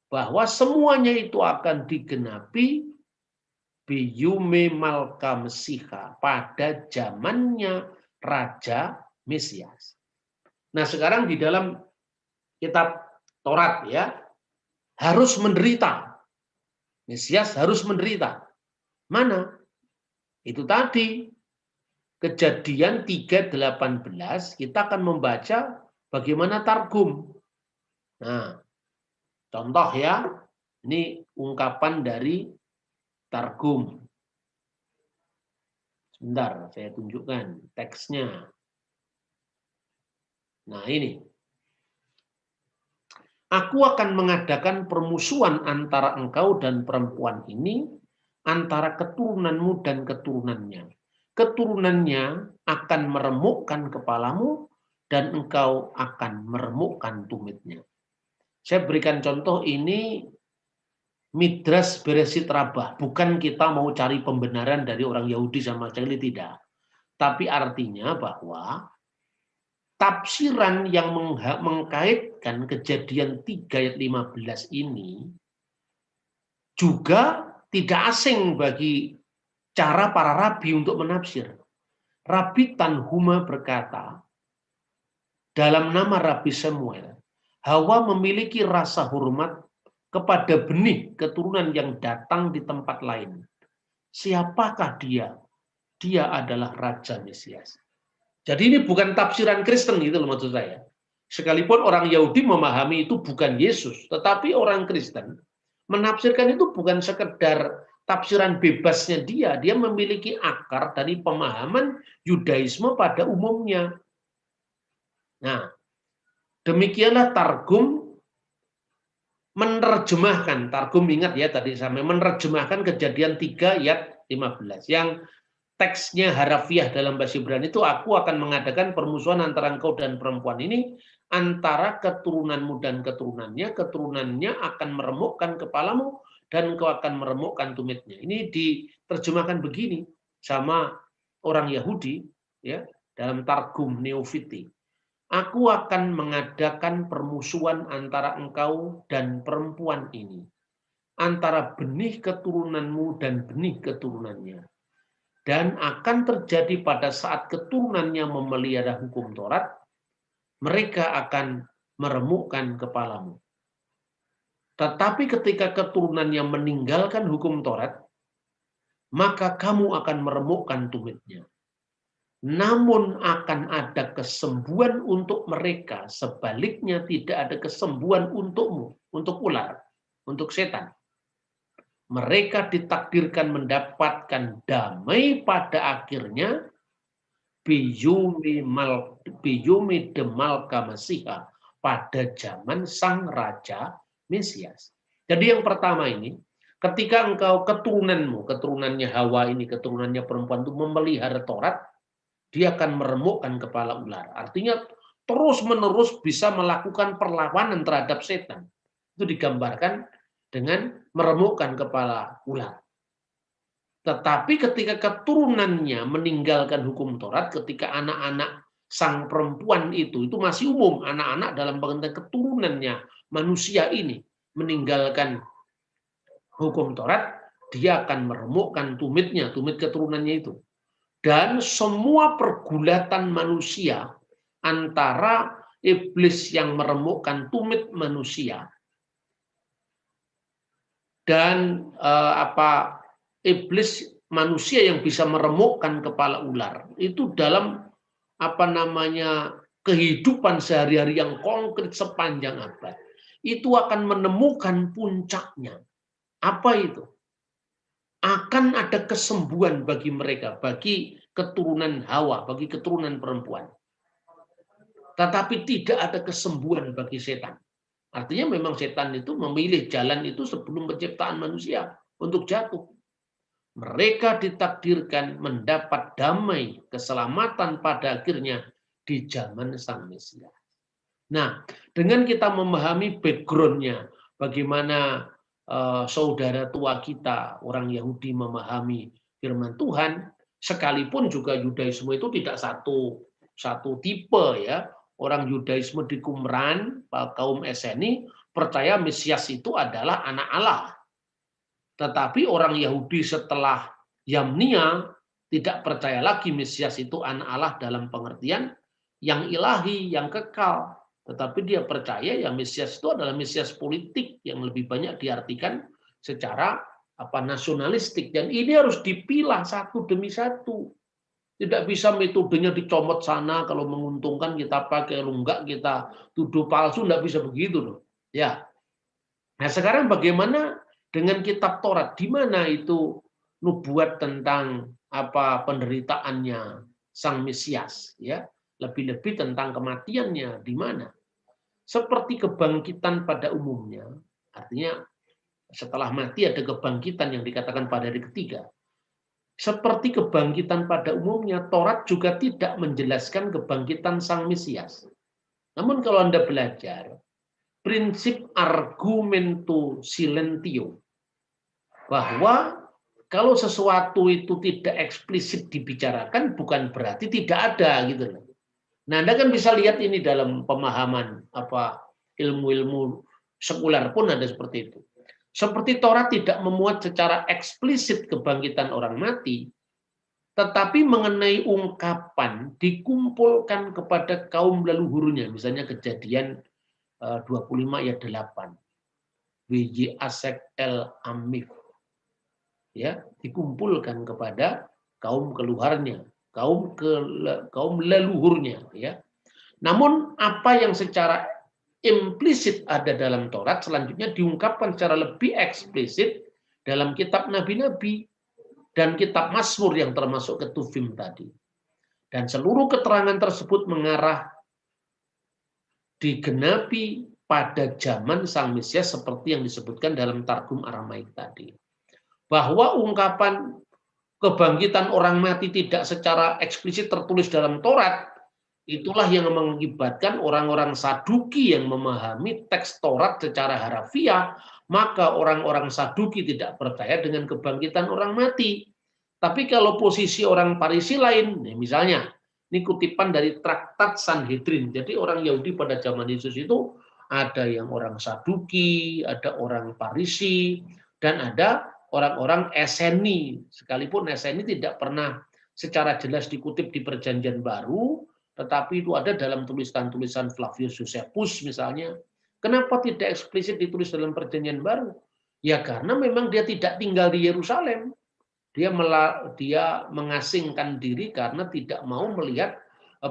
bahwa semuanya itu akan digenapi biyume malka Mesiha pada zamannya Raja Mesias. Nah, sekarang di dalam kitab Taurat ya harus menderita. Mesias harus menderita. Mana? Itu tadi Kejadian 3:18 kita akan membaca bagaimana Targum. Nah, contoh ya, ini ungkapan dari Targum. Sebentar, saya tunjukkan teksnya. Nah, ini. Aku akan mengadakan permusuhan antara engkau dan perempuan ini, antara keturunanmu dan keturunannya. Keturunannya akan meremukkan kepalamu, dan engkau akan meremukkan tumitnya. Saya berikan contoh ini Midras Beresit Rabah. Bukan kita mau cari pembenaran dari orang Yahudi sama sekali, tidak. Tapi artinya bahwa tafsiran yang mengkaitkan Kejadian 3 ayat 15 ini juga tidak asing bagi cara para rabi untuk menafsir. Rabi Tanhuma berkata, dalam nama Rabi Samuel, Hawa memiliki rasa hormat kepada benih keturunan yang datang di tempat lain. Siapakah dia? Dia adalah Raja Mesias. Jadi ini bukan tafsiran Kristen gitu loh maksud saya. Sekalipun orang Yahudi memahami itu bukan Yesus, tetapi orang Kristen menafsirkan itu bukan sekedar tafsiran bebasnya dia. Dia memiliki akar dari pemahaman Yudaisme pada umumnya. Nah, demikianlah Targum menerjemahkan, Targum ingat ya tadi sampai menerjemahkan Kejadian 3 ayat 15 yang teksnya harafiah dalam bahasa Ibrani itu, aku akan mengadakan permusuhan antara engkau dan perempuan ini, antara keturunanmu dan keturunannya, keturunannya akan meremukkan kepalamu dan engkau akan meremukkan tumitnya. Ini diterjemahkan begini sama orang Yahudi ya dalam Targum Neofiti. Aku akan mengadakan permusuhan antara engkau dan perempuan ini, antara benih keturunanmu dan benih keturunannya. Dan akan terjadi pada saat keturunannya memelihara hukum Taurat, mereka akan meremukkan kepalamu. Tetapi ketika keturunannya meninggalkan hukum Taurat, maka kamu akan meremukkan tumitnya. Namun akan ada kesembuhan untuk mereka, sebaliknya tidak ada kesembuhan untukmu, untuk ular, untuk setan. Mereka ditakdirkan mendapatkan damai pada akhirnya, biyumi demalka Masiha, pada zaman sang Raja Mesias. Jadi yang pertama ini, ketika engkau keturunannya Hawa ini, keturunannya perempuan itu memelihara Taurat, dia akan meremukkan kepala ular. Artinya terus-menerus bisa melakukan perlawanan terhadap setan. Itu digambarkan dengan meremukkan kepala ular. Tetapi ketika keturunannya meninggalkan hukum Taurat, ketika anak-anak sang perempuan itu masih umum, anak-anak dalam pengertian keturunannya manusia ini meninggalkan hukum Taurat, dia akan meremukkan tumit keturunannya itu. Dan semua pergulatan manusia antara iblis yang meremukkan tumit manusia dan iblis manusia yang bisa meremukkan kepala ular itu dalam kehidupan sehari-hari yang konkret sepanjang abad itu akan menemukan puncaknya. Apa itu? Akan ada kesembuhan bagi mereka, bagi keturunan Hawa, bagi keturunan perempuan. Tetapi tidak ada kesembuhan bagi setan. Artinya memang setan itu memilih jalan itu sebelum penciptaan manusia untuk jatuh. Mereka ditakdirkan mendapat damai, keselamatan pada akhirnya di zaman Sang Mesias. Nah, dengan kita memahami background-nya, bagaimana saudara tua kita, orang Yahudi memahami firman Tuhan, sekalipun juga Yudaisme itu tidak satu tipe ya. Orang Yudaisme di Qumran, kaum Eseni, percaya Mesias itu adalah anak Allah. Tetapi orang Yahudi setelah Yamnia tidak percaya lagi Mesias itu anak Allah dalam pengertian yang ilahi, yang kekal. Tetapi dia percaya ya Mesias itu adalah Mesias politik yang lebih banyak diartikan secara nasionalistik. Dan ini harus dipilah satu demi satu. Tidak bisa metodenya dicomot sana, kalau menguntungkan kita pakai, kalau enggak kita tuduh palsu, enggak bisa begitu loh. Ya. Nah sekarang bagaimana dengan kitab Taurat? Di mana itu nubuat tentang penderitaannya Sang Mesias? Ya. Lebih-lebih tentang kematiannya di mana? Seperti kebangkitan pada umumnya, artinya setelah mati ada kebangkitan yang dikatakan pada hari ketiga. Seperti kebangkitan pada umumnya, Taurat juga tidak menjelaskan kebangkitan Sang Mesias. Namun kalau Anda belajar prinsip argumento silentio, bahwa kalau sesuatu itu tidak eksplisit dibicarakan bukan berarti tidak ada gitu loh. Nah, Anda kan bisa lihat ini dalam pemahaman ilmu-ilmu sekuler pun ada seperti itu. Seperti Taurat tidak memuat secara eksplisit kebangkitan orang mati, tetapi mengenai ungkapan dikumpulkan kepada kaum leluhurnya, misalnya Kejadian 25 ayat 8. WJ Asek El Amif. Ya, dikumpulkan kepada kaum keluarnya, kaum leluhurnya ya. Namun apa yang secara implisit ada dalam Taurat selanjutnya diungkapkan secara lebih eksplisit dalam kitab nabi-nabi dan kitab Mazmur yang termasuk Ketuvim tadi. Dan seluruh keterangan tersebut mengarah digenapi pada zaman Sang Mesias seperti yang disebutkan dalam Targum Aramaik tadi. Bahwa ungkapan kebangkitan orang mati tidak secara eksplisit tertulis dalam Taurat, itulah yang mengakibatkan orang-orang Saduki yang memahami teks Taurat secara harafiah, maka orang-orang Saduki tidak percaya dengan kebangkitan orang mati. Tapi kalau posisi orang Farisi lain, misalnya, ini kutipan dari Traktat Sanhedrin. Jadi orang Yahudi pada zaman Yesus itu ada yang orang Saduki, ada orang Farisi, dan ada orang-orang Eseni. Sekalipun Eseni tidak pernah secara jelas dikutip di Perjanjian Baru, tetapi itu ada dalam tulisan-tulisan Flavius Josephus misalnya. Kenapa tidak eksplisit ditulis dalam Perjanjian Baru? Ya karena memang dia tidak tinggal di Yerusalem. Dia mengasingkan diri karena tidak mau melihat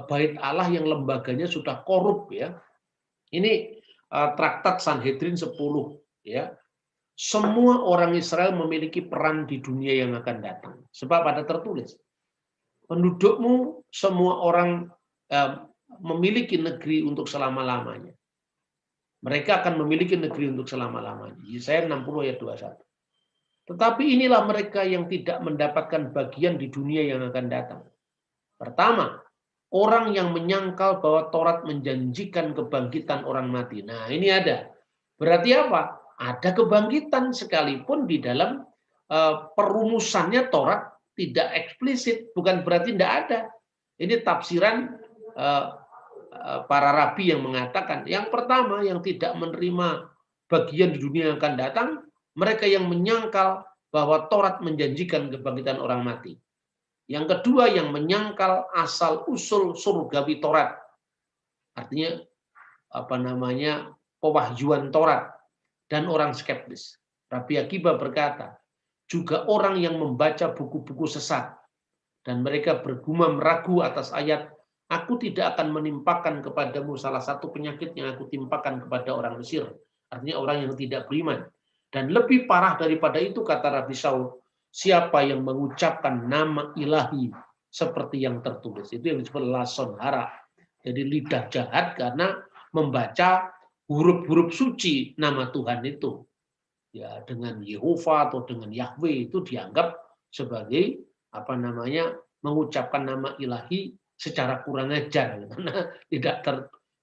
bait Allah yang lembaganya sudah korup ya. Ini Traktat Sanhedrin 10 ya. Semua orang Israel memiliki peran di dunia yang akan datang. Sebab ada tertulis. pendudukmu semua orang memiliki negeri untuk selama-lamanya. Mereka akan memiliki negeri untuk selama-lamanya. Yesaya 60 ayat 21. Tetapi inilah mereka yang tidak mendapatkan bagian di dunia yang akan datang. Pertama, orang yang menyangkal bahwa Taurat menjanjikan kebangkitan orang mati. Nah, ini ada. Berarti apa? Ada kebangkitan sekalipun di dalam perumusannya Taurat tidak eksplisit. Bukan berarti tidak ada. Ini tafsiran para rabi yang mengatakan, yang pertama yang tidak menerima bagian di dunia yang akan datang, mereka yang menyangkal bahwa Taurat menjanjikan kebangkitan orang mati. Yang kedua yang menyangkal asal-usul surgawi Taurat. Artinya pewahyuan Taurat dan orang skeptis. Rabi Akiba berkata, juga orang yang membaca buku-buku sesat dan mereka bergumam ragu atas ayat, aku tidak akan menimpakan kepadamu salah satu penyakit yang aku timpakan kepada orang Mesir. Artinya orang yang tidak beriman. Dan lebih parah daripada itu, kata Rabi Saul, siapa yang mengucapkan nama ilahi seperti yang tertulis. Itu yang disebut lason hara. Jadi lidah jahat karena membaca huruf-huruf suci nama Tuhan itu. Ya, dengan Yehova atau dengan Yahweh itu dianggap sebagai mengucapkan nama ilahi secara kurang ajar, karena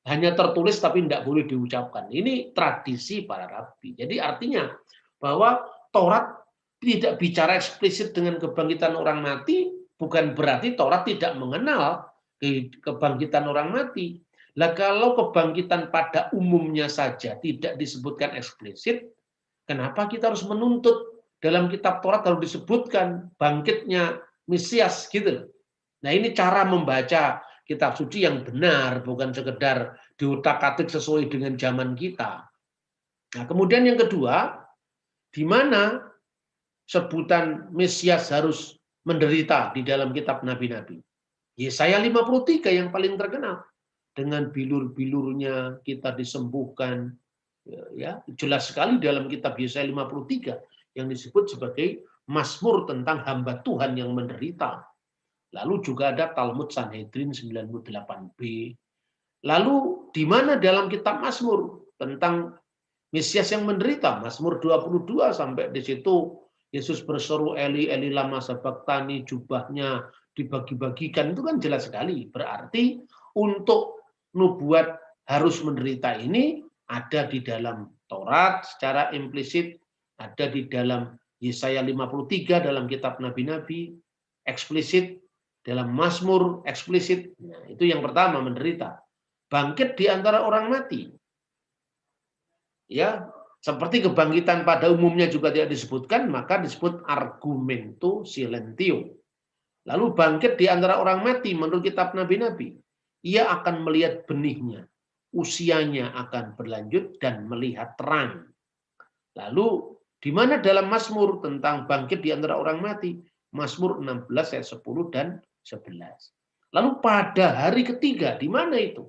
hanya tertulis tapi tidak boleh diucapkan. Ini tradisi para rabi. Jadi artinya bahwa Taurat tidak bicara eksplisit dengan kebangkitan orang mati, bukan berarti Taurat tidak mengenal kebangkitan orang mati. Lah kalau kebangkitan pada umumnya saja tidak disebutkan eksplisit, kenapa kita harus menuntut dalam kitab Taurat kalau disebutkan bangkitnya Mesias gitu. Nah, ini cara membaca kitab suci yang benar, bukan sekedar diutak-atik sesuai dengan zaman kita. Nah, kemudian yang kedua, di mana sebutan Mesias harus menderita di dalam kitab nabi-nabi. Yesaya 53 yang paling terkenal. Dengan bilur-bilurnya kita disembuhkan. Ya, jelas sekali dalam kitab Yesaya 53 yang disebut sebagai mazmur tentang hamba Tuhan yang menderita. Lalu juga ada Talmud Sanhedrin 98b. Lalu di mana dalam kitab Mazmur tentang Mesias yang menderita, Mazmur 22 sampai di situ Yesus berseru, Eli Eli lama sabachthani, jubahnya dibagi-bagikan, itu kan jelas sekali. Berarti untuk nubuat harus menderita ini ada di dalam Taurat secara implisit, ada di dalam Yesaya 53 dalam kitab nabi-nabi, eksplisit dalam Mazmur eksplisit. Nah, itu yang pertama, menderita. Bangkit di antara orang mati. Ya, seperti kebangkitan pada umumnya juga tidak disebutkan, maka disebut argumento silentio. Lalu bangkit di antara orang mati menurut kitab nabi-nabi. Ia akan melihat benihnya. Usianya akan berlanjut dan melihat terang. Lalu di mana dalam Mazmur tentang bangkit di antara orang mati? Mazmur 16 ayat 10 dan 11. Lalu pada hari ketiga, di mana itu?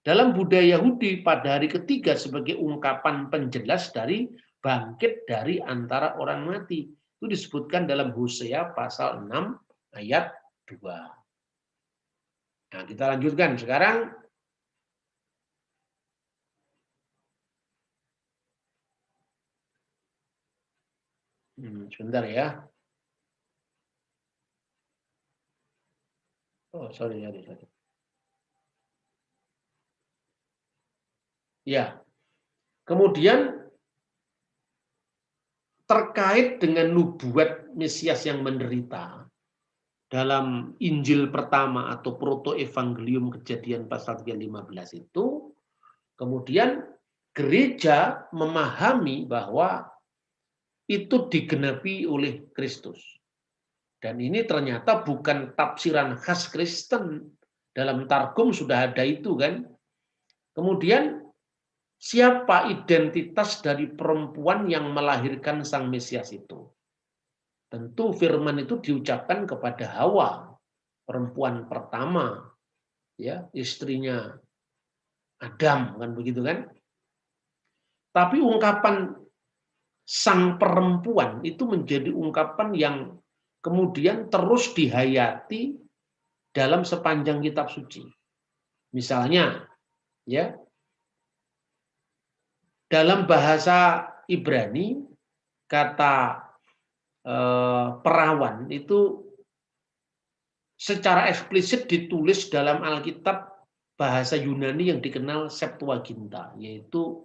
Dalam budaya Yahudi, pada hari ketiga sebagai ungkapan penjelas dari bangkit dari antara orang mati. Itu disebutkan dalam Hosea pasal 6 ayat 2. Nah, kita lanjutkan sekarang. Sebentar ya. Oh, sorry. Ya. Kemudian terkait dengan nubuat Mesias yang menderita dalam Injil pertama atau proto-evangelium Kejadian pasal 3:15 itu, kemudian gereja memahami bahwa itu digenapi oleh Kristus. Dan ini ternyata bukan tafsiran khas Kristen. Dalam Targum sudah ada itu kan. Kemudian siapa identitas dari perempuan yang melahirkan Sang Mesias itu? Tentu firman itu diucapkan kepada Hawa, perempuan pertama, ya, istrinya Adam, kan begitu kan? Tapi ungkapan sang perempuan itu menjadi ungkapan yang kemudian terus dihayati dalam sepanjang kitab suci. Misalnya, ya, dalam bahasa Ibrani kata perawan itu secara eksplisit ditulis dalam Alkitab bahasa Yunani yang dikenal Septuaginta, yaitu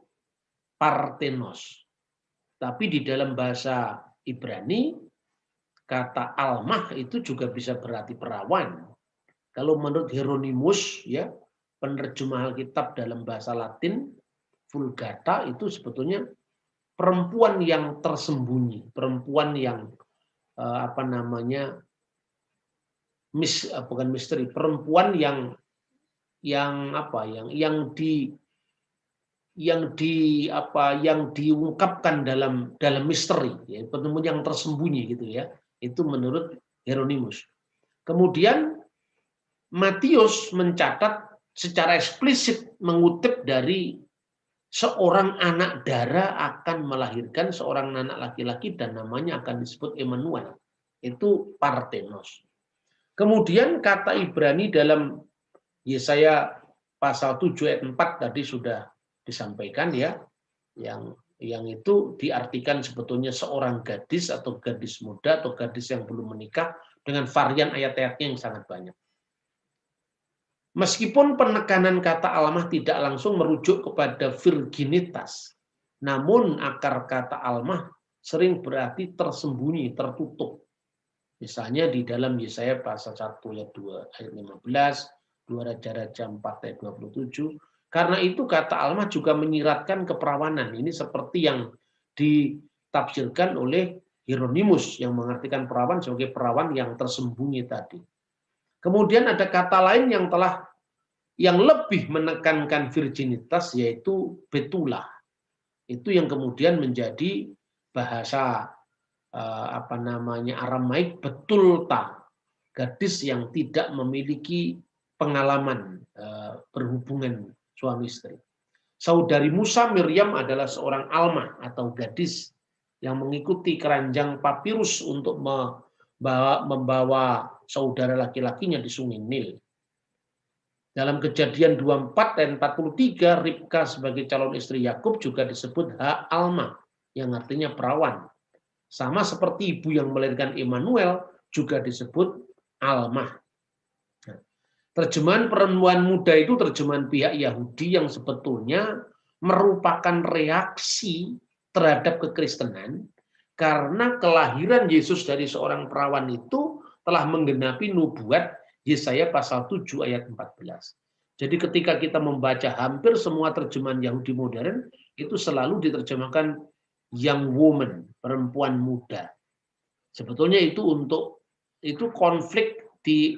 parthenos. Tapi di dalam bahasa Ibrani, kata almah itu juga bisa berarti perawan. Kalau menurut Hieronymus, ya, penerjemah Alkitab dalam bahasa Latin, Vulgata itu sebetulnya perempuan yang tersembunyi, perempuan yang bukan misteri, perempuan yang diungkapkan dalam misteri, ya, pertemuan yang tersembunyi gitu ya. Itu menurut Hieronymus. Kemudian Matius mencatat secara eksplisit mengutip dari seorang anak dara akan melahirkan seorang anak laki-laki dan namanya akan disebut Emmanuel. Itu parthenos. Kemudian kata Ibrani dalam Yesaya pasal 7 ayat 4 tadi sudah disampaikan ya, yang itu diartikan sebetulnya seorang gadis atau gadis muda atau gadis yang belum menikah dengan varian ayat-ayatnya yang sangat banyak. Meskipun penekanan kata almah tidak langsung merujuk kepada virginitas, namun akar kata almah sering berarti tersembunyi, tertutup. Misalnya di dalam Yesaya pasal 1 ayat 2 ayat 15, 2 Raja-Raja 4 ayat 27. Karena itu kata almah juga menyiratkan keperawanan. Ini seperti yang ditafsirkan oleh Hieronymus yang mengartikan perawan sebagai perawan yang tersembunyi tadi. Kemudian ada kata lain yang lebih menekankan virginitas, yaitu betulah. Itu yang kemudian menjadi bahasa Aramaik betulta, gadis yang tidak memiliki pengalaman berhubungan suami istri. Saudari Musa, Miriam adalah seorang almah atau gadis yang mengikuti keranjang papirus untuk membawa saudara laki-lakinya di sungai Nil. Dalam Kejadian 24 dan 43, Ribka sebagai calon istri Yakub juga disebut Ha-alma, yang artinya perawan. Sama seperti ibu yang melahirkan Immanuel juga disebut almah. Terjemahan perempuan muda itu terjemahan pihak Yahudi yang sebetulnya merupakan reaksi terhadap kekristenan karena kelahiran Yesus dari seorang perawan itu telah menggenapi nubuat Yesaya pasal 7 ayat 14. Jadi ketika kita membaca hampir semua terjemahan Yahudi modern, itu selalu diterjemahkan young woman, perempuan muda. Sebetulnya itu konflik di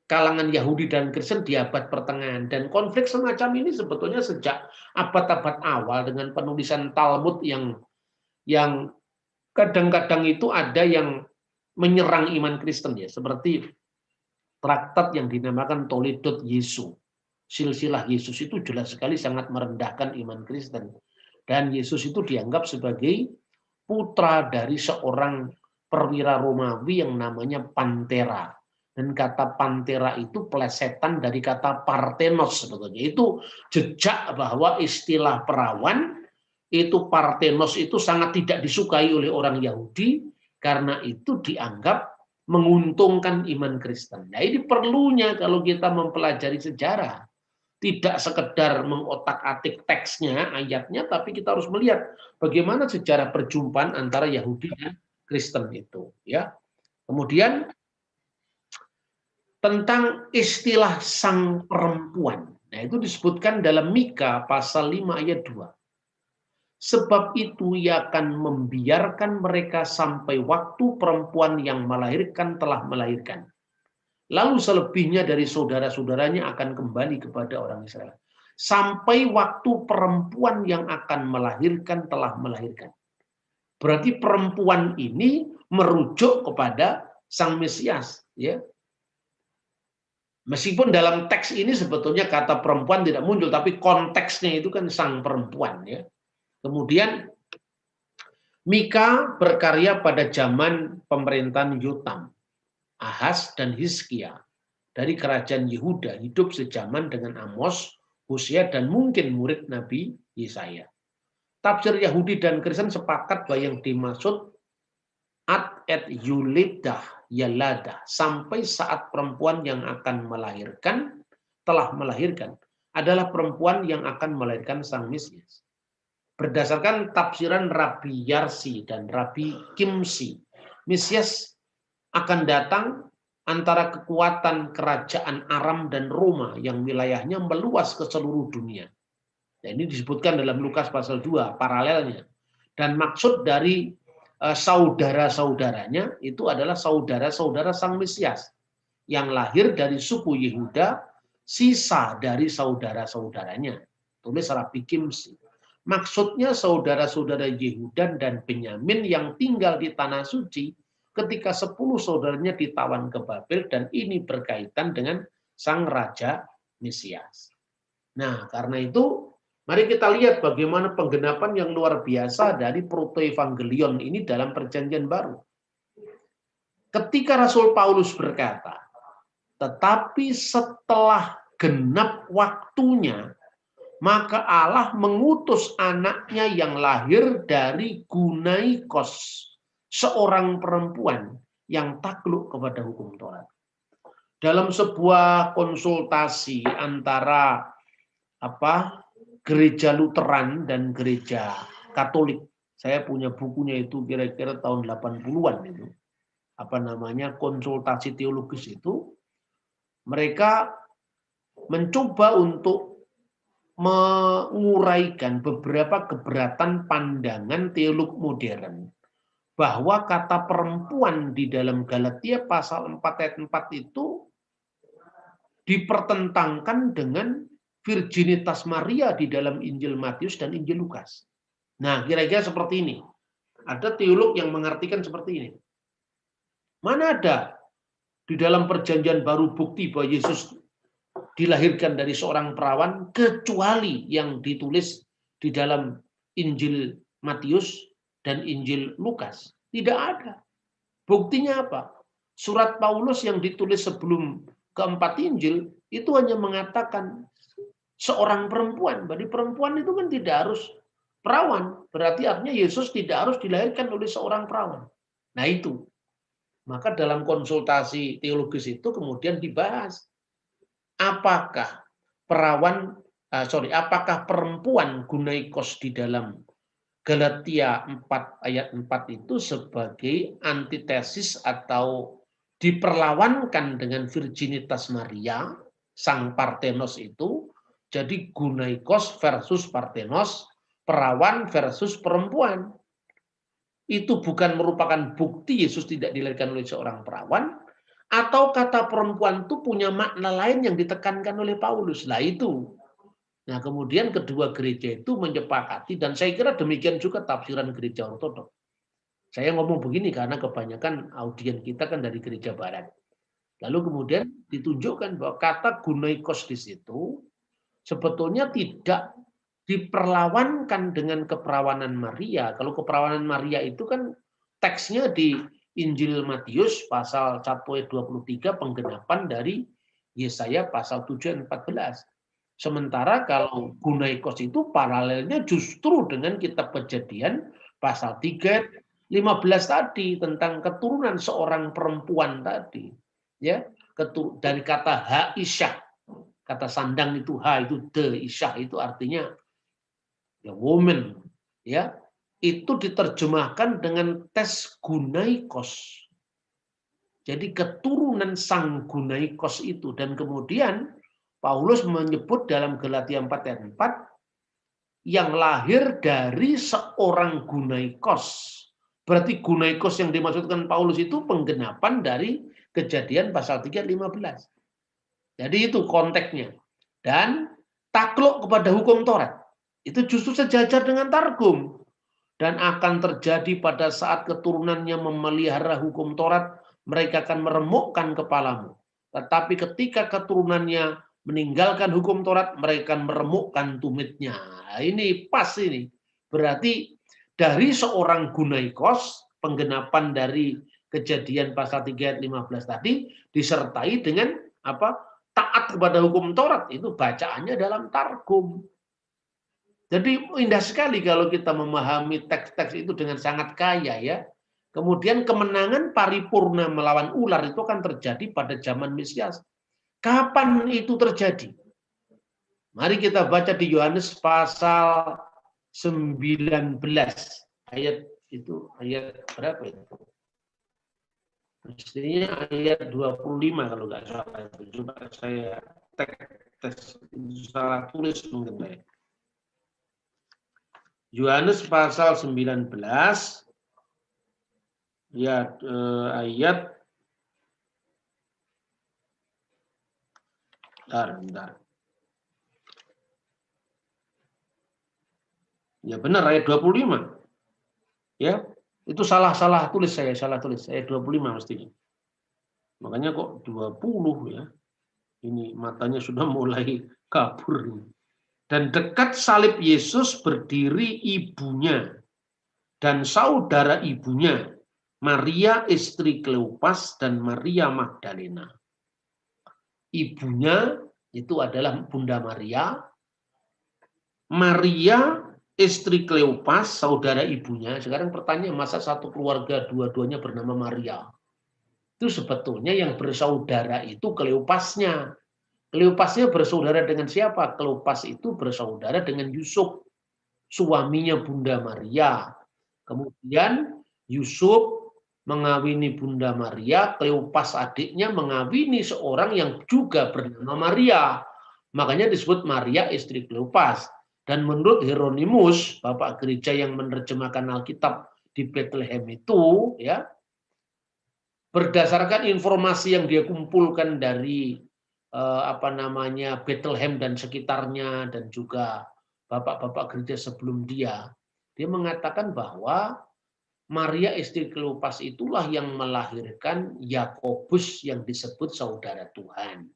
kalangan Yahudi dan Kristen di abad pertengahan. Dan konflik semacam ini sebetulnya sejak abad-abad awal dengan penulisan Talmud yang kadang-kadang itu ada yang menyerang iman Kristen ya, seperti traktat yang dinamakan Toledot Yesu. Silsilah Yesus itu jelas sekali sangat merendahkan iman Kristen. Dan Yesus itu dianggap sebagai putra dari seorang perwira Romawi yang namanya Pantera. Dan kata Pantera itu plesetan dari kata Parthenos sebetulnya. Itu jejak bahwa istilah perawan itu Parthenos itu sangat tidak disukai oleh orang Yahudi karena itu dianggap menguntungkan iman Kristen. Nah, ini perlunya kalau kita mempelajari sejarah. Tidak sekedar mengotak-atik teksnya, ayatnya, tapi kita harus melihat bagaimana sejarah perjumpaan antara Yahudi dan Kristen itu. Ya. Kemudian tentang istilah sang perempuan. Nah, itu disebutkan dalam Mika pasal 5 ayat 2. Sebab itu ia akan membiarkan mereka sampai waktu perempuan yang melahirkan telah melahirkan. Lalu selebihnya dari saudara-saudaranya akan kembali kepada orang Israel. Sampai waktu perempuan yang akan melahirkan telah melahirkan. Berarti perempuan ini merujuk kepada Sang Mesias. Ya. Meskipun dalam teks ini sebetulnya kata perempuan tidak muncul, tapi konteksnya itu kan sang perempuan. Ya. Kemudian Mika berkarya pada zaman pemerintahan Yotam, Ahaz, dan Hizkia. dari kerajaan Yehuda, hidup sejaman dengan Amos, Hosea, dan mungkin murid Nabi Yesaya. Tafsir Yahudi dan Kristen sepakat bahwa yang dimaksud ad et yulidah yalada, sampai saat perempuan yang akan melahirkan telah melahirkan adalah perempuan yang akan melahirkan sang Mesias. Berdasarkan tafsiran Rabbi Yarsi dan Rabbi Kimsi, Mesias akan datang antara kekuatan kerajaan Aram dan Roma yang wilayahnya meluas ke seluruh dunia. Nah, ini disebutkan dalam Lukas pasal 2 paralelnya. Dan maksud dari saudara-saudaranya itu adalah saudara-saudara sang Mesias yang lahir dari suku Yehuda, sisa dari saudara-saudaranya. Tulis Rabbi Kimsi. Maksudnya saudara-saudara Yehuda dan Benyamin yang tinggal di tanah suci ketika 10 saudaranya ditawan ke Babel, dan ini berkaitan dengan sang Raja Mesias. Nah, karena itu mari kita lihat bagaimana penggenapan yang luar biasa dari protoevangelion ini dalam Perjanjian Baru. Ketika Rasul Paulus berkata, tetapi setelah genap waktunya, maka Allah mengutus anaknya yang lahir dari Gunaikos, seorang perempuan yang takluk kepada hukum Taurat. Dalam sebuah konsultasi antara gereja Lutheran dan gereja Katolik, saya punya bukunya itu kira-kira tahun 80-an itu, konsultasi teologis itu, mereka mencoba untuk menguraikan beberapa keberatan pandangan teolog modern bahwa kata perempuan di dalam Galatia pasal 4 ayat 4 itu dipertentangkan dengan virginitas Maria di dalam Injil Matius dan Injil Lukas. Nah, kira-kira seperti ini. Ada teolog yang mengartikan seperti ini. Mana ada di dalam Perjanjian Baru bukti bahwa Yesus dilahirkan dari seorang perawan kecuali yang ditulis di dalam Injil Matius dan Injil Lukas? Tidak ada. Buktinya apa? Surat Paulus yang ditulis sebelum keempat Injil itu hanya mengatakan seorang perempuan. Berarti perempuan itu kan tidak harus perawan. Berarti artinya Yesus tidak harus dilahirkan oleh seorang perawan. Nah itu. Maka dalam konsultasi teologis itu kemudian dibahas. Apakah perempuan Gunaikos di dalam Galatia 4 ayat 4 itu sebagai antitesis atau diperlawankan dengan virginitas Maria, sang Parthenos itu, jadi Gunaikos versus Parthenos, perawan versus perempuan. Itu bukan merupakan bukti Yesus tidak dilahirkan oleh seorang perawan, atau kata perempuan itu punya makna lain yang ditekankan oleh Paulus. Nah itu. Nah kemudian kedua gereja itu menyepakati, dan saya kira demikian juga tafsiran gereja ortodok. Saya ngomong begini karena kebanyakan audien kita kan dari gereja barat. Lalu kemudian ditunjukkan bahwa kata Gunaikos di situ sebetulnya tidak diperlawankan dengan keperawanan Maria. Kalau keperawanan Maria itu kan teksnya di Injil Matius pasal 1 ayat 23 penggenapan dari Yesaya pasal 7 ayat 14. Sementara kalau Gunaikos itu paralelnya justru dengan kitab Kejadian pasal 3 ayat 15 tadi tentang keturunan seorang perempuan tadi. Ya, dari kata ha-isyah. Kata sandang itu ha itu de, isyah itu artinya ya woman, ya. Itu diterjemahkan dengan tes Gunaikos. Jadi keturunan sang Gunaikos itu. Dan kemudian Paulus menyebut dalam Galatia 4 ayat 4 yang lahir dari seorang Gunaikos. Berarti Gunaikos yang dimaksudkan Paulus itu penggenapan dari Kejadian pasal 3 ayat 15. Jadi itu konteksnya. Dan takluk kepada hukum Taurat. Itu justru sejajar dengan Targum. Dan akan terjadi pada saat keturunannya memelihara hukum Taurat, mereka akan meremukkan kepalamu. Tetapi ketika keturunannya meninggalkan hukum Taurat, mereka akan meremukkan tumitnya. Nah, ini pas ini. Berarti dari seorang Gunaikos, penggenapan dari Kejadian pasal 3 ayat 15 tadi, disertai dengan taat kepada hukum Taurat, itu bacaannya dalam Targum. Jadi indah sekali kalau kita memahami teks-teks itu dengan sangat kaya ya. Kemudian kemenangan paripurna melawan ular itu akan terjadi pada zaman Mesias. Kapan itu terjadi? Mari kita baca di Yohanes pasal 19 ayat itu, ayat berapa itu? Mestinya ayat 25 kalau nggak salah. Coba saya teks salah tulis mungkin ya. Yohanes pasal 19 ya ayat bentar. Ya benar ayat 25. Ya, itu salah tulis saya, ayat 25 mestinya. Makanya kok 20 ya. Ini matanya sudah mulai kabur. Dan dekat salib Yesus berdiri ibunya dan saudara ibunya, Maria istri Kleopas dan Maria Magdalena. Ibunya itu adalah Bunda Maria. Maria istri Kleopas, saudara ibunya. Sekarang pertanyaan, masa satu keluarga dua-duanya bernama Maria? Itu sebetulnya yang bersaudara itu Kleopasnya. Kleopasnya bersaudara dengan siapa? Kleopas itu bersaudara dengan Yusuf, suaminya Bunda Maria. Kemudian Yusuf mengawini Bunda Maria, Kleopas adiknya mengawini seorang yang juga bernama Maria. Makanya disebut Maria istri Kleopas. Dan menurut Hieronymus, Bapak gereja yang menerjemahkan Alkitab di Bethlehem itu, ya, berdasarkan informasi yang dia kumpulkan dari Bethlehem dan sekitarnya, dan juga bapak-bapak gereja sebelum dia mengatakan bahwa Maria istri Kleopas itulah yang melahirkan Yakobus yang disebut saudara Tuhan.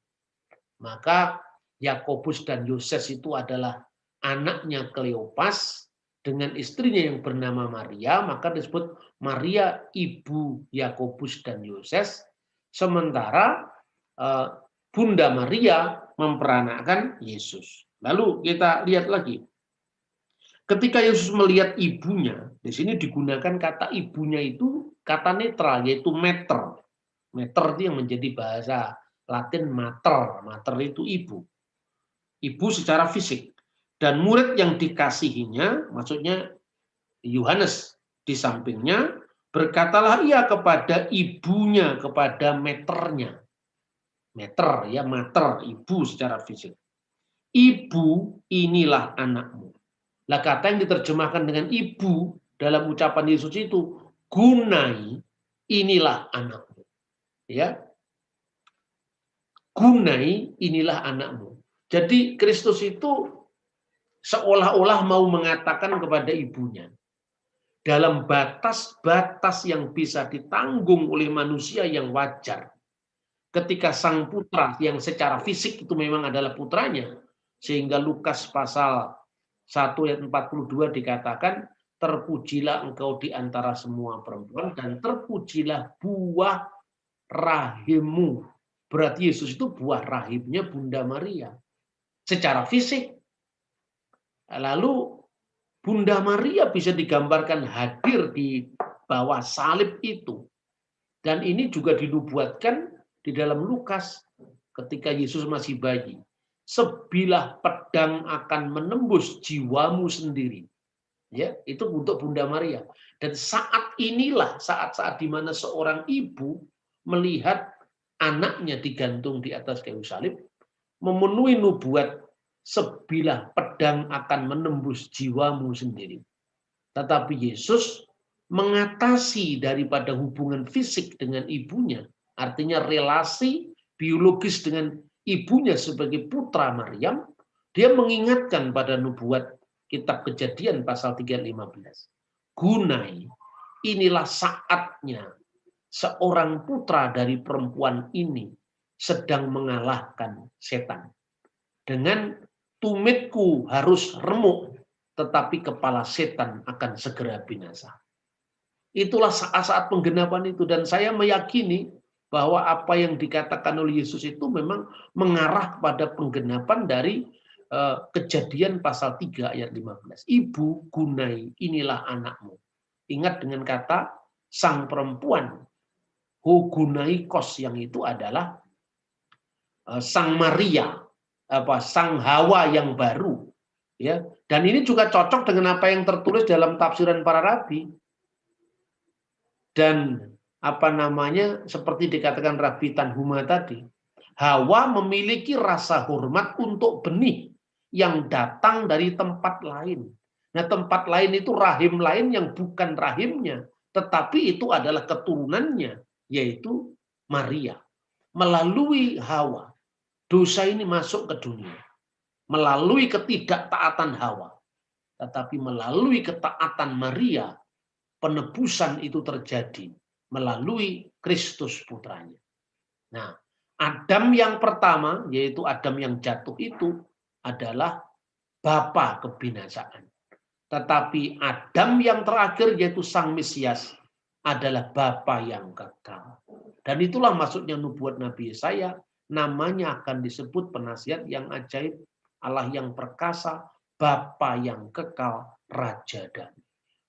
Maka Yakobus dan Yoses itu adalah anaknya Kleopas dengan istrinya yang bernama Maria, maka disebut Maria ibu Yakobus dan Yoses. Sementara Bunda Maria memperanakkan Yesus. Lalu kita lihat lagi. Ketika Yesus melihat ibunya, di sini digunakan kata ibunya itu kata netral, yaitu mater. Mater itu yang menjadi bahasa Latin mater. Mater itu ibu. Ibu secara fisik. Dan murid yang dikasihinya, maksudnya Yohanes di sampingnya, berkatalah ia kepada ibunya, kepada meternya. Meter, ya mater, ibu secara fisik. Ibu, inilah anakmu. Lah kata yang diterjemahkan dengan ibu dalam ucapan Yesus itu, gunai, inilah anakmu. Ya, gunai, inilah anakmu. Jadi Kristus itu seolah-olah mau mengatakan kepada ibunya, dalam batas-batas yang bisa ditanggung oleh manusia yang wajar, ketika sang putra yang secara fisik itu memang adalah putranya, sehingga Lukas pasal 1 ayat 42 dikatakan, terpujilah engkau di antara semua perempuan dan terpujilah buah rahimmu. Berarti Yesus itu buah rahimnya Bunda Maria secara fisik. Lalu Bunda Maria bisa digambarkan hadir di bawah salib itu. Dan ini juga dinubuatkan di dalam Lukas ketika Yesus masih bayi. Sebilah pedang akan menembus jiwamu sendiri. Ya, itu untuk Bunda Maria. Dan saat inilah saat-saat di mana seorang ibu melihat anaknya digantung di atas kayu salib, memenuhi nubuat sebilah pedang akan menembus jiwamu sendiri. Tetapi Yesus mengatasi daripada hubungan fisik dengan ibunya, artinya relasi biologis dengan ibunya sebagai putra Maryam, dia mengingatkan pada nubuat kitab Kejadian pasal 3:15. Gunai, inilah saatnya seorang putra dari perempuan ini sedang mengalahkan setan. Dengan tumitku harus remuk, tetapi kepala setan akan segera binasa. Itulah saat-saat penggenapan itu. Dan saya meyakini bahwa apa yang dikatakan oleh Yesus itu memang mengarah kepada penggenapan dari Kejadian pasal 3 ayat 15. Ibu gunai, inilah anakmu. Ingat dengan kata sang perempuan. Gunai kos, yang itu adalah sang Maria, sang Hawa yang baru. Ya, dan ini juga cocok dengan apa yang tertulis dalam tafsiran para rabi. Dan seperti dikatakan Rabi Tanhuma tadi, Hawa memiliki rasa hormat untuk benih yang datang dari tempat lain. Nah, tempat lain itu rahim lain yang bukan rahimnya, tetapi itu adalah keturunannya, yaitu Maria. Melalui Hawa, dosa ini masuk ke dunia. Melalui ketidaktaatan Hawa. Tetapi melalui ketaatan Maria, penebusan itu terjadi melalui Kristus putranya. Nah, Adam yang pertama, yaitu Adam yang jatuh itu, adalah bapa kebinasaan. Tetapi Adam yang terakhir, yaitu Sang Mesias, adalah bapa yang kekal. Dan itulah maksudnya nubuat Nabi Yesaya, namanya akan disebut penasihat yang ajaib, Allah yang perkasa, bapa yang kekal, Raja Damai.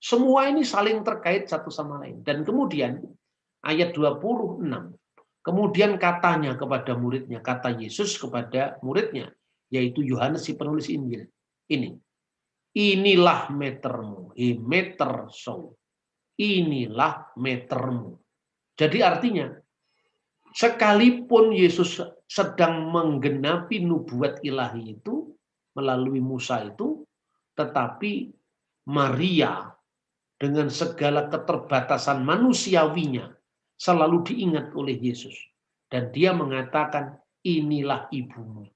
Semua ini saling terkait satu sama lain. Dan kemudian ayat 26, kemudian katanya kepada muridnya, kata Yesus kepada muridnya, yaitu Yohanes si penulis Injil. Inilah metermu, meter so. Inilah metermu. Jadi artinya, sekalipun Yesus sedang menggenapi nubuat ilahi itu melalui Musa itu, tetapi Maria dengan segala keterbatasan manusiawinya selalu diingat oleh Yesus. Dan dia mengatakan, inilah ibumu.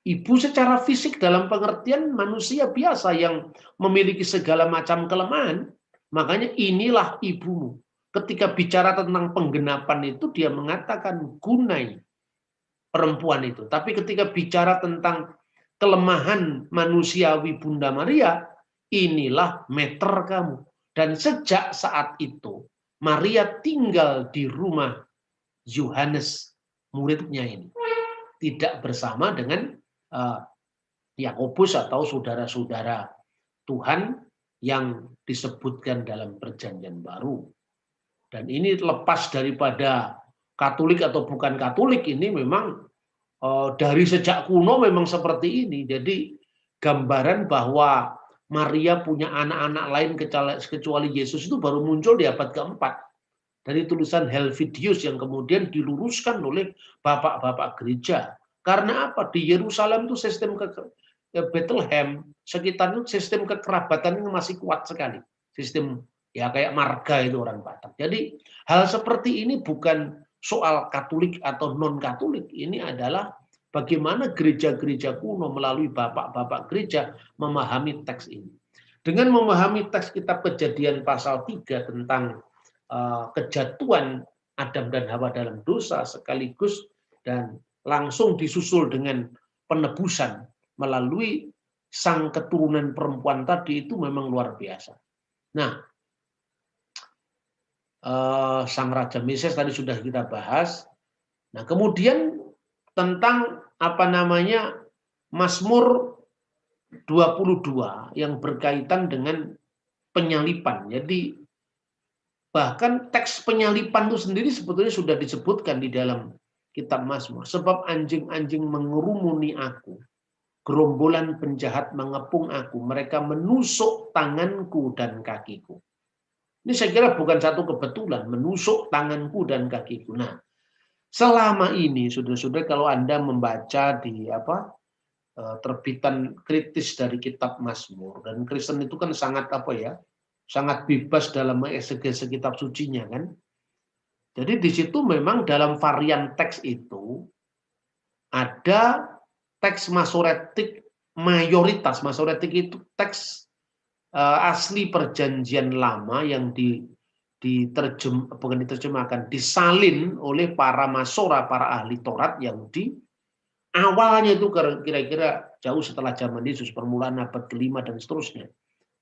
Ibu secara fisik dalam pengertian manusia biasa yang memiliki segala macam kelemahan. Makanya inilah ibumu. Ketika bicara tentang penggenapan itu, dia mengatakan gunai perempuan itu. Tapi ketika bicara tentang kelemahan manusiawi Bunda Maria, inilah meter kamu. Dan sejak saat itu, Maria tinggal di rumah Yohanes, muridnya ini. Tidak bersama dengan Yakobus atau saudara-saudara Tuhan yang disebutkan dalam Perjanjian Baru. Dan ini lepas daripada Katolik atau bukan Katolik, ini memang dari sejak kuno memang seperti ini. Jadi gambaran bahwa Maria punya anak-anak lain kecuali Yesus itu baru muncul di abad keempat. Dari tulisan Helvidius yang kemudian diluruskan oleh bapak-bapak gereja. Karena apa? Di Yerusalem itu sistem Bethlehem, sekitar itu sistem kekerabatan masih kuat sekali. Sistem ya kayak marga itu orang Batak. Jadi hal seperti ini bukan soal Katolik atau non-Katolik. Ini adalah bagaimana gereja-gereja kuno melalui bapak-bapak gereja memahami teks ini. Dengan memahami teks kitab Kejadian pasal 3 tentang kejatuhan Adam dan Hawa dalam dosa sekaligus dan langsung disusul dengan penebusan melalui sang keturunan perempuan tadi, itu memang luar biasa. Nah, sang Raja Mesias tadi sudah kita bahas. Nah, kemudian tentang Mazmur 22 yang berkaitan dengan penyalipan. Jadi bahkan teks penyalipan itu sendiri sebetulnya sudah disebutkan di dalam kitab Mazmur. Sebab anjing-anjing mengerumuni aku, gerombolan penjahat mengepung aku, mereka menusuk tanganku dan kakiku. Ini saya kira bukan satu kebetulan, menusuk tanganku dan kakiku. Nah, selama ini, saudara-saudara, kalau Anda membaca di terbitan kritis dari kitab Mazmur, dan Kristen itu kan sangat sangat bebas dalam mengeksegese kitab sucinya kan. Jadi di situ memang dalam varian teks itu ada teks masoretik mayoritas. Masoretik itu teks asli Perjanjian Lama yang bukan diterjemahkan, disalin oleh para masora, para ahli Taurat Yahudi. Awalnya itu kira-kira jauh setelah zaman Yesus, permulaan abad ke-5 dan seterusnya.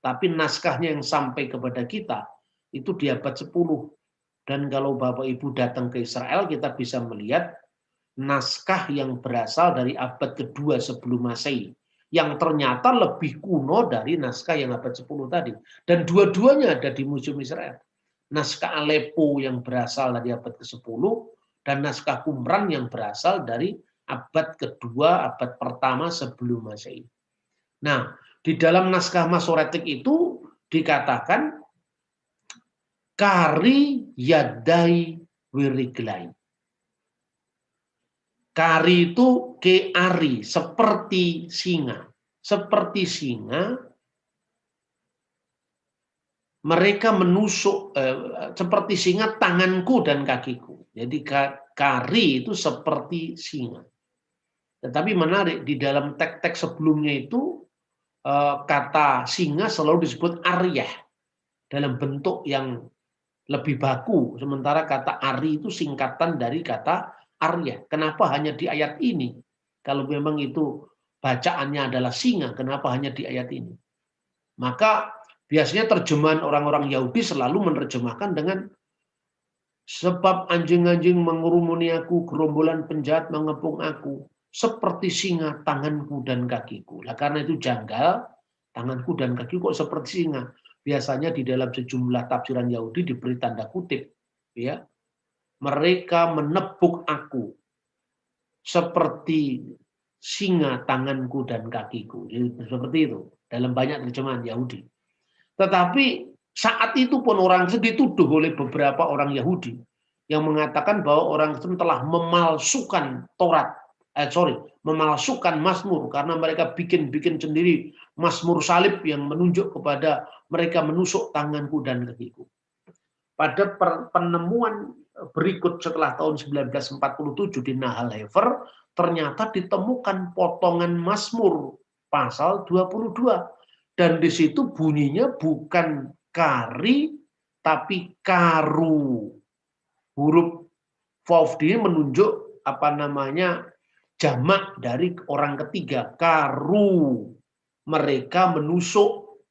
Tapi naskahnya yang sampai kepada kita itu di abad 10. Dan kalau Bapak Ibu datang ke Israel, kita bisa melihat naskah yang berasal dari abad kedua sebelum Masehi, yang ternyata lebih kuno dari naskah yang abad 10 tadi. Dan dua-duanya ada di Museum Israel. Naskah Aleppo yang berasal dari abad ke-10, dan naskah Qumran yang berasal dari abad kedua, abad pertama sebelum Masehi. Nah, di dalam naskah Masoretik itu dikatakan kari yadai wiriglai. Kari itu keari, seperti singa. Seperti singa, mereka menusuk, seperti singa tanganku dan kakiku. Jadi kari itu seperti singa. Tetapi menarik, di dalam teks-teks sebelumnya itu, kata singa selalu disebut aryah, dalam bentuk yang lebih baku, sementara kata ari itu singkatan dari kata arya. Kenapa hanya di ayat ini? Kalau memang itu bacaannya adalah singa, kenapa hanya di ayat ini? Maka biasanya terjemahan orang-orang Yahudi selalu menerjemahkan dengan sebab anjing-anjing mengurumuni aku, gerombolan penjahat mengepung aku, seperti singa tanganku dan kakiku. Nah, karena itu janggal, tanganku dan kakiku kok seperti singa. Biasanya di dalam sejumlah tafsiran Yahudi diberi tanda kutip, ya, mereka menepuk aku seperti singa tanganku dan kakiku. Jadi, seperti itu dalam banyak terjemahan Yahudi. Tetapi saat itu pun orang Kristen dituduh oleh beberapa orang Yahudi yang mengatakan bahwa orang Kristen telah memalsukan Taurat, memalsukan Mazmur, karena mereka bikin sendiri Mazmur salib yang menunjuk kepada mereka menusuk tanganku dan kakiku. Pada penemuan berikut setelah tahun 1947 di Nahal Hefer, ternyata ditemukan potongan Mazmur pasal 22. Dan di situ bunyinya bukan kari, tapi karu. Huruf Vav ini menunjuk jamak dari orang ketiga, karu. Mereka menusuk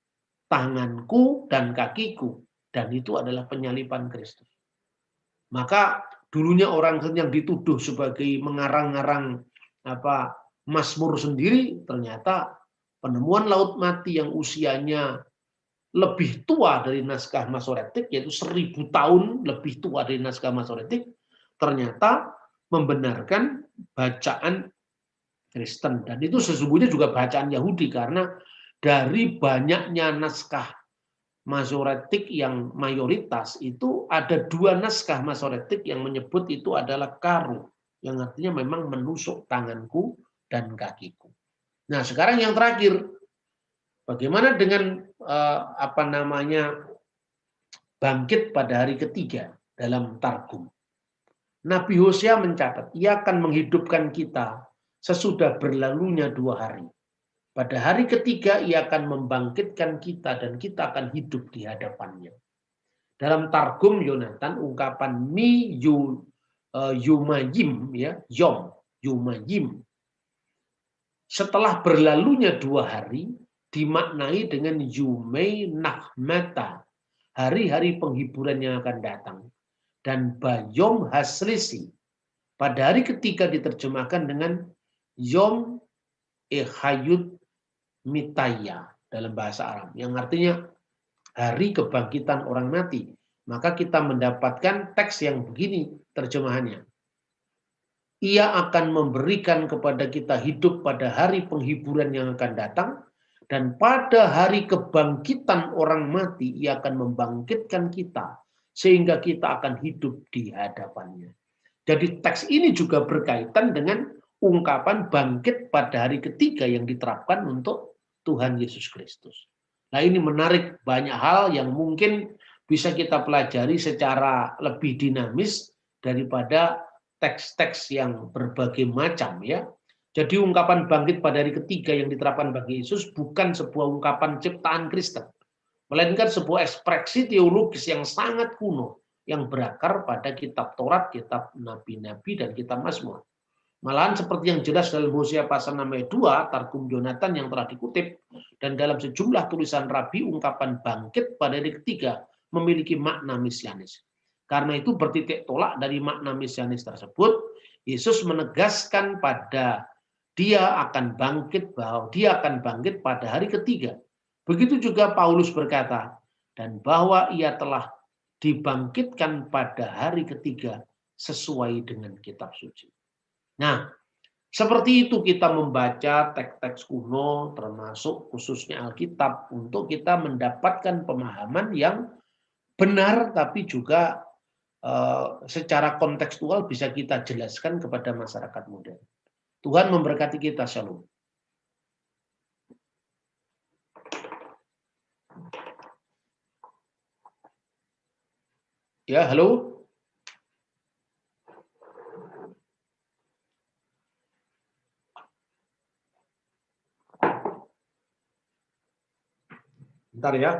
tanganku dan kakiku, dan itu adalah penyaliban Kristus. Maka dulunya orang yang dituduh sebagai mengarang-arang Mazmur sendiri, ternyata penemuan laut mati yang usianya lebih tua dari naskah Masoretik, yaitu 1000 tahun lebih tua dari naskah Masoretik, ternyata membenarkan bacaan Kristen. Dan itu sesungguhnya juga bacaan Yahudi, karena dari banyaknya naskah Masoretik yang mayoritas, itu ada 2 naskah Masoretik yang menyebut itu adalah karu, yang artinya memang menusuk tanganku dan kakiku. Nah, sekarang yang terakhir, bagaimana dengan bangkit pada hari ketiga dalam Targum? Nabi Hosea mencatat, ia akan menghidupkan kita sesudah berlalunya 2 hari. Pada hari ketiga ia akan membangkitkan kita dan kita akan hidup di hadapannya. Dalam Targum Yonatan, ungkapan mi yumayim, ya, yom yumayim, setelah berlalunya 2 hari dimaknai dengan yumei nahmata, hari-hari penghiburan yang akan datang, dan bayom haslisi, pada hari ketiga diterjemahkan dengan yom ehayut mitaya dalam bahasa Arab, yang artinya hari kebangkitan orang mati. Maka kita mendapatkan teks yang begini terjemahannya. Ia akan memberikan kepada kita hidup pada hari penghiburan yang akan datang, dan pada hari kebangkitan orang mati ia akan membangkitkan kita sehingga kita akan hidup di hadapannya. Jadi teks ini juga berkaitan dengan ungkapan bangkit pada hari ketiga yang diterapkan untuk Tuhan Yesus Kristus. Nah, ini menarik, banyak hal yang mungkin bisa kita pelajari secara lebih dinamis daripada teks-teks yang berbagai macam, ya. Jadi ungkapan bangkit pada hari ketiga yang diterapkan bagi Yesus bukan sebuah ungkapan ciptaan Kristen, melainkan sebuah ekspresi teologis yang sangat kuno yang berakar pada kitab Taurat, kitab nabi-nabi, dan kitab Mazmur. Malahan seperti yang jelas dalam Hosea pasal 6 ayat 2, Targum Yonatan yang telah dikutip, dan dalam sejumlah tulisan rabi, ungkapan bangkit pada hari ketiga memiliki makna mesianis. Karena itu bertitik tolak dari makna mesianis tersebut, Yesus menegaskan pada dia akan bangkit, bahwa dia akan bangkit pada hari ketiga. Begitu juga Paulus berkata, dan bahwa ia telah dibangkitkan pada hari ketiga sesuai dengan kitab suci. Nah, seperti itu kita membaca teks-teks kuno, termasuk khususnya Alkitab, untuk kita mendapatkan pemahaman yang benar, tapi juga secara kontekstual bisa kita jelaskan kepada masyarakat modern. Tuhan memberkati kita, shalom. Ya, halo. Bentar ya.